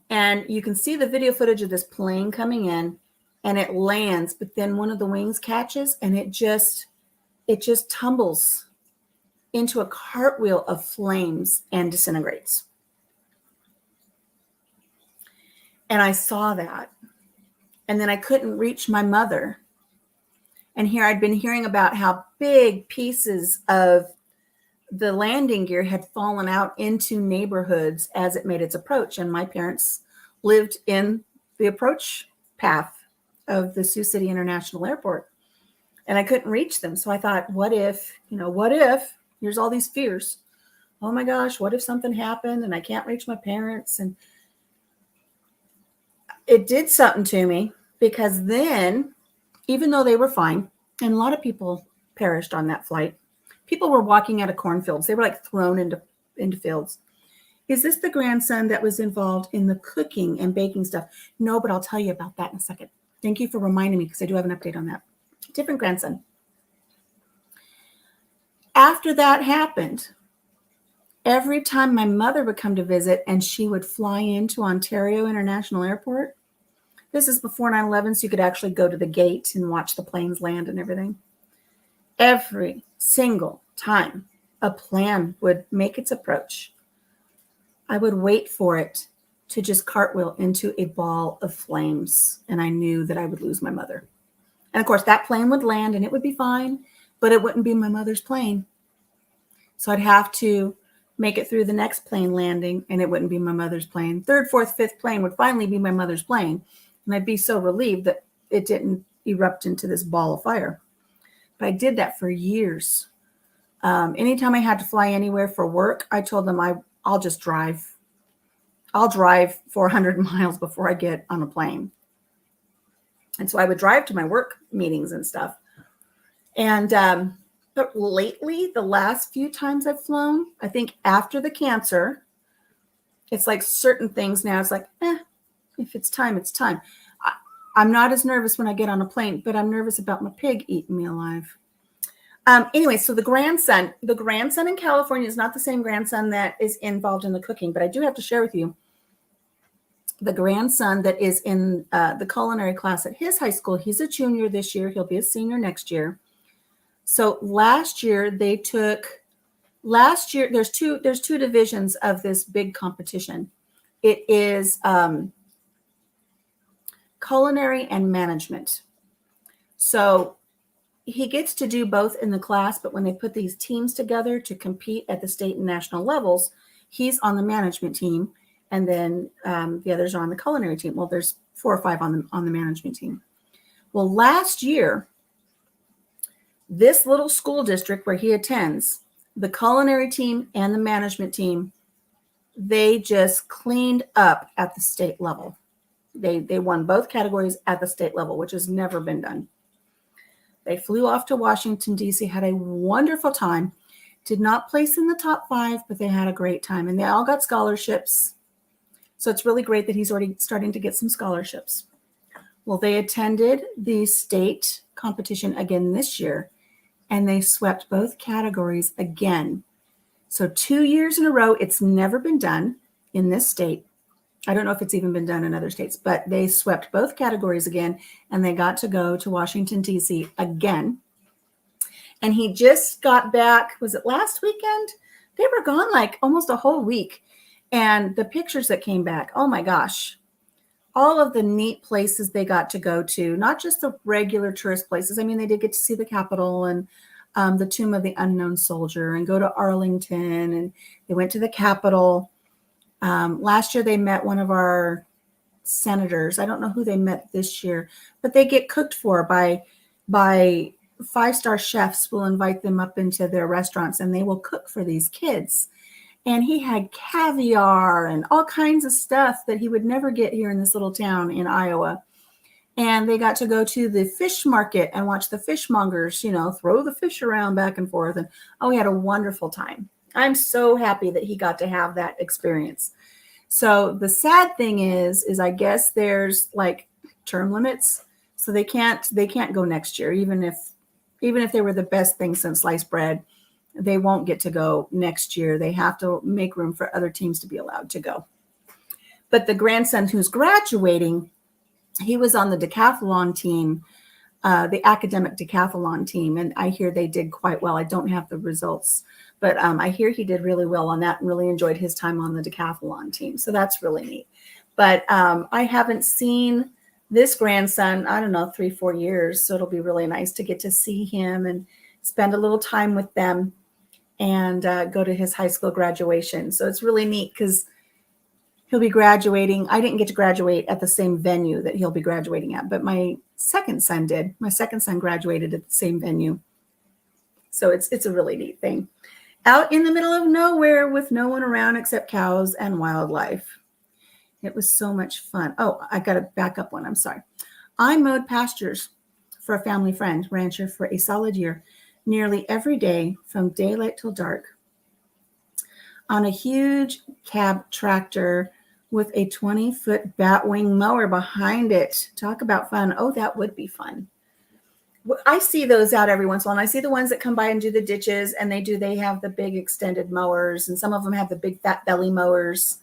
And you can see the video footage of this plane coming in, and it lands, but then one of the wings catches, and it just tumbles into a cartwheel of flames and disintegrates. And I saw that. And then I couldn't reach my mother. And here I'd been hearing about how big pieces of the landing gear had fallen out into neighborhoods as it made its approach. And my parents lived in the approach path of the Sioux City International Airport. And I couldn't reach them. So I thought, what if, here's all these fears. Oh my gosh, what if something happened and I can't reach my parents? And it did something to me, because then, even though they were fine, and a lot of people perished on that flight, people were walking out of cornfields. They were like thrown into fields. Is this the grandson that was involved in the cooking and baking stuff? No, but I'll tell you about that in a second. Thank you for reminding me, because I do have an update on that. Different grandson. After that happened, every time my mother would come to visit and she would fly into Ontario International Airport, this is before 9/11, so you could actually go to the gate and watch the planes land and everything. Every single time a plane would make its approach, I would wait for it to just cartwheel into a ball of flames, and I knew that I would lose my mother. And of course, that plane would land and it would be fine, but it wouldn't be my mother's plane. So I'd have to make it through the next plane landing, and it wouldn't be my mother's plane. Third, fourth, fifth plane would finally be my mother's plane. And I'd be so relieved that it didn't erupt into this ball of fire. But I did that for years. Anytime I had to fly anywhere for work, I told them I'll just drive. I'll drive 400 miles before I get on a plane. And so I would drive to my work meetings and stuff. And but lately, the last few times I've flown, I think after the cancer, it's like certain things now, it's like, if it's time, it's time. I'm not as nervous when I get on a plane, but I'm nervous about my pig eating me alive. Anyway, so the grandson in California is not the same grandson that is involved in the cooking, but I do have to share with you the grandson that is in the culinary class at his high school. He's a junior this year. He'll be a senior next year. So last year, there's two divisions of this big competition. It is culinary and management. So he gets to do both in the class, but when they put these teams together to compete at the state and national levels, he's on the management team, and then the others are on the culinary team. Well, there's 4 or 5 on the management team. Well, last year, this little school district where he attends, the culinary team and the management team, they just cleaned up at the state level. They won both categories at the state level, which has never been done. They flew off to Washington, D.C., had a wonderful time, did not place in the top 5, but they had a great time, and they all got scholarships. So it's really great that he's already starting to get some scholarships. Well, they attended the state competition again this year, and they swept both categories again. So 2 years in a row, it's never been done in this state. I don't know if it's even been done in other states, but they swept both categories again, and they got to go to Washington, D.C. again. And he just got back, was it last weekend? They were gone like almost a whole week. And the pictures that came back, oh my gosh, all of the neat places they got to go to, not just the regular tourist places. I mean, they did get to see the Capitol and the Tomb of the Unknown Soldier and go to Arlington, and they went to the Capitol. Last year, they met one of our senators. I don't know who they met this year, but they get cooked for by 5-star chefs will invite them up into their restaurants, and they will cook for these kids. And he had caviar and all kinds of stuff that he would never get here in this little town in Iowa. And they got to go to the fish market and watch the fishmongers, throw the fish around back and forth. And we had a wonderful time. I'm so happy that he got to have that experience. So the sad thing is I guess there's like term limits. So they can't go next year, even if they were the best thing since sliced bread. They won't get to go next year. They have to make room for other teams to be allowed to go. But the grandson who's graduating, he was on the decathlon team, the academic decathlon team. And I hear they did quite well. I don't have the results, but I hear he did really well on that and really enjoyed his time on the decathlon team. So that's really neat. But I haven't seen this grandson, I don't know, 3-4 years. So it'll be really nice to get to see him and spend a little time with them and go to his high school graduation. So it's really neat because he'll be graduating. I didn't get to graduate at the same venue that he'll be graduating at, but my second son did. My second son graduated at the same venue. So it's a really neat thing. Out in the middle of nowhere with no one around except cows and wildlife. It was so much fun. Oh, I got to back up one. I'm sorry. I mowed pastures for a family friend, rancher, for a solid year, nearly every day from daylight till dark, on a huge cab tractor with a 20-foot batwing mower behind it. Talk about fun. Oh, that would be fun. I see those out every once in a while. And I see the ones that come by and do the ditches, and they have the big extended mowers, and some of them have the big fat belly mowers,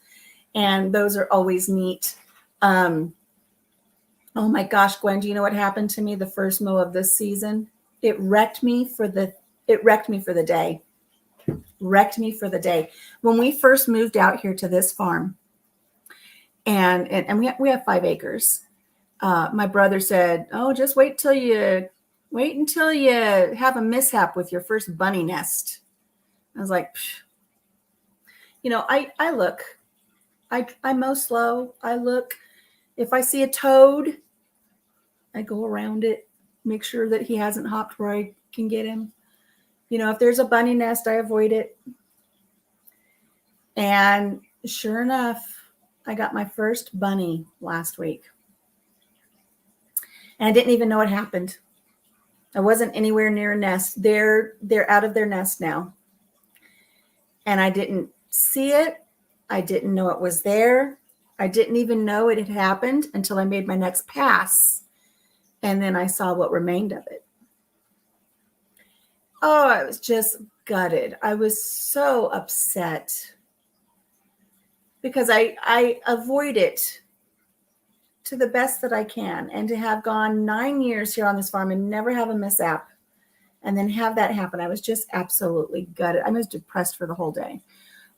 and those are always neat. Oh my gosh, Gwen, do you know what happened to me the first mow of this season? It wrecked me for the day. Wrecked me for the day. When we first moved out here to this farm, and we have 5 acres. My brother said, "Oh, just wait until you have a mishap with your first bunny nest." I was like, psh. I look. I mow slow. I look. If I see a toad, I go around it, make sure that he hasn't hopped where I can get him. If there's a bunny nest, I avoid it. And sure enough, I got my first bunny last week. And I didn't even know what happened. I wasn't anywhere near a nest. They're out of their nest now. And I didn't see it. I didn't know it was there. I didn't even know it had happened until I made my next pass. And then I saw what remained of it. Oh, I was just gutted. I was so upset because I avoid it to the best that I can. And to have gone 9 years here on this farm and never have a mishap and then have that happen, I was just absolutely gutted. I was depressed for the whole day.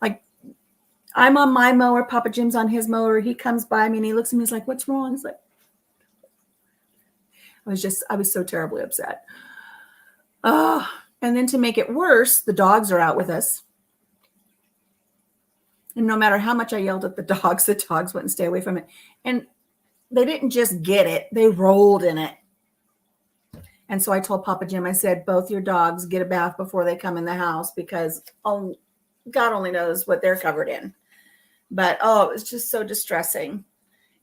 Like, I'm on my mower, Papa Jim's on his mower. He comes by me and he looks at me, he's like, "What's wrong?" He's like, I was so terribly upset. And then to make it worse, the dogs are out with us. And no matter how much I yelled at the dogs wouldn't stay away from it. And they didn't just get it, they rolled in it. And so I told Papa Jim, I said, "Both your dogs get a bath before they come in the house, because God only knows what they're covered in." But it was just so distressing.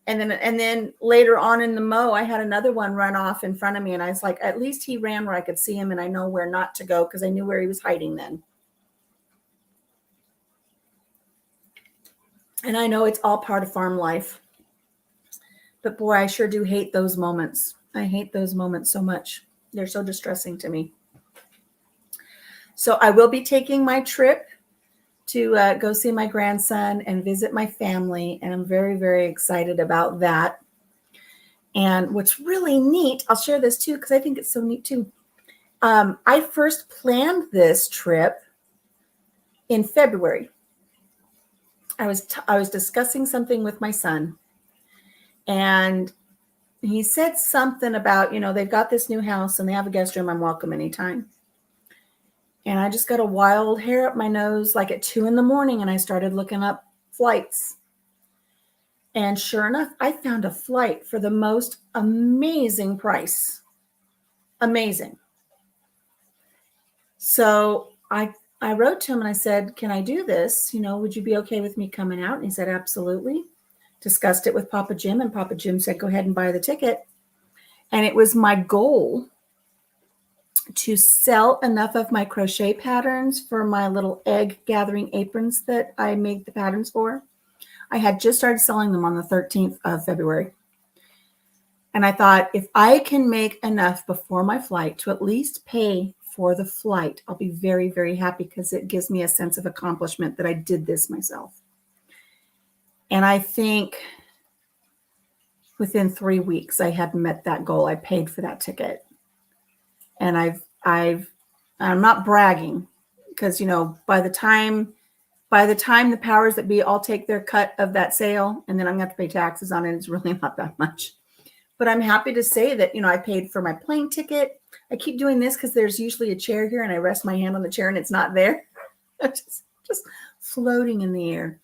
And then later on in the mow, I had another one run off in front of me. And I was like, at least he ran where I could see him and I know where not to go, because I knew where he was hiding then. And I know it's all part of farm life. But boy, I sure do hate those moments. I hate those moments so much. They're so distressing to me. So I will be taking my trip to go see my grandson and visit my family. And I'm very, very excited about that. And what's really neat, I'll share this too, because I think it's so neat too. I first planned this trip in February. I was discussing something with my son, and he said something about, they've got this new house and they have a guest room. I'm welcome anytime. And I just got a wild hair up my nose, like at 2 a.m, and I started looking up flights. And sure enough, I found a flight for the most amazing price. Amazing. So I wrote to him and I said, can I do this? Would you be okay with me coming out? And he said, absolutely. Discussed it with Papa Jim, and Papa Jim said, go ahead and buy the ticket. And it was my goal to sell enough of my crochet patterns for my little egg gathering aprons that I made the patterns for. I had just started selling them on the 13th of February. And I thought, if I can make enough before my flight to at least pay for the flight, I'll be very, very happy, because it gives me a sense of accomplishment that I did this myself. And I think within 3 weeks, I had met that goal. I paid for that ticket. And I'm not bragging, because, by the time the powers that be all take their cut of that sale, and then I'm going to have to pay taxes on it, it's really not that much. But I'm happy to say that, I paid for my plane ticket. I keep doing this because there's usually a chair here, and I rest my hand on the chair and it's not there. It's just floating in the air.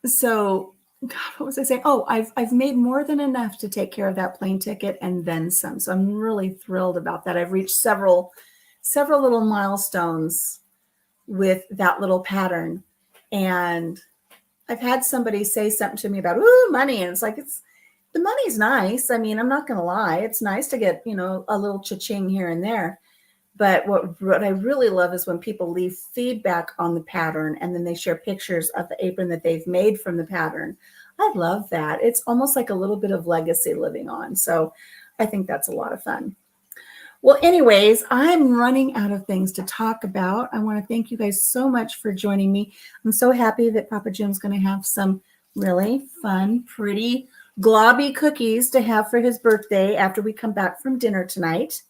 So, God, what was I saying? Oh, I've made more than enough to take care of that plane ticket and then some. So I'm really thrilled about that. I've reached several little milestones with that little pattern. And I've had somebody say something to me about, money. And it's like, the money's nice. I mean, I'm not going to lie. It's nice to get, a little cha-ching here and there. But what I really love is when people leave feedback on the pattern, and then they share pictures of the apron that they've made from the pattern. I love that. It's almost like a little bit of legacy living on. So I think that's a lot of fun. Well, anyways, I'm running out of things to talk about. I want to thank you guys so much for joining me. I'm so happy that Papa Jim's going to have some really fun, pretty, globby cookies to have for his birthday after we come back from dinner tonight.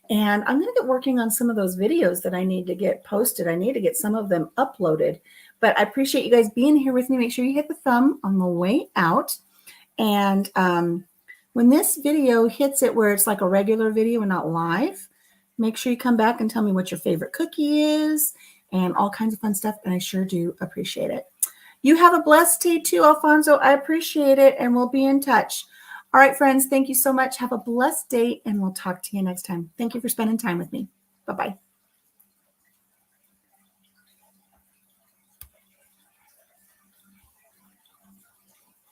And I'm going to get working on some of those videos that I need to get posted. I need to get some of them uploaded. But I appreciate you guys being here with me. Make sure you hit the thumb on the way out. And when this video hits it where it's like a regular video and not live, make sure you come back and tell me what your favorite cookie is and all kinds of fun stuff. And I sure do appreciate it. You have a blessed day too, Alfonso. I appreciate it. And we'll be in touch. All right, friends, thank you so much. Have a blessed day, and we'll talk to you next time. Thank you for spending time with me. Bye-bye.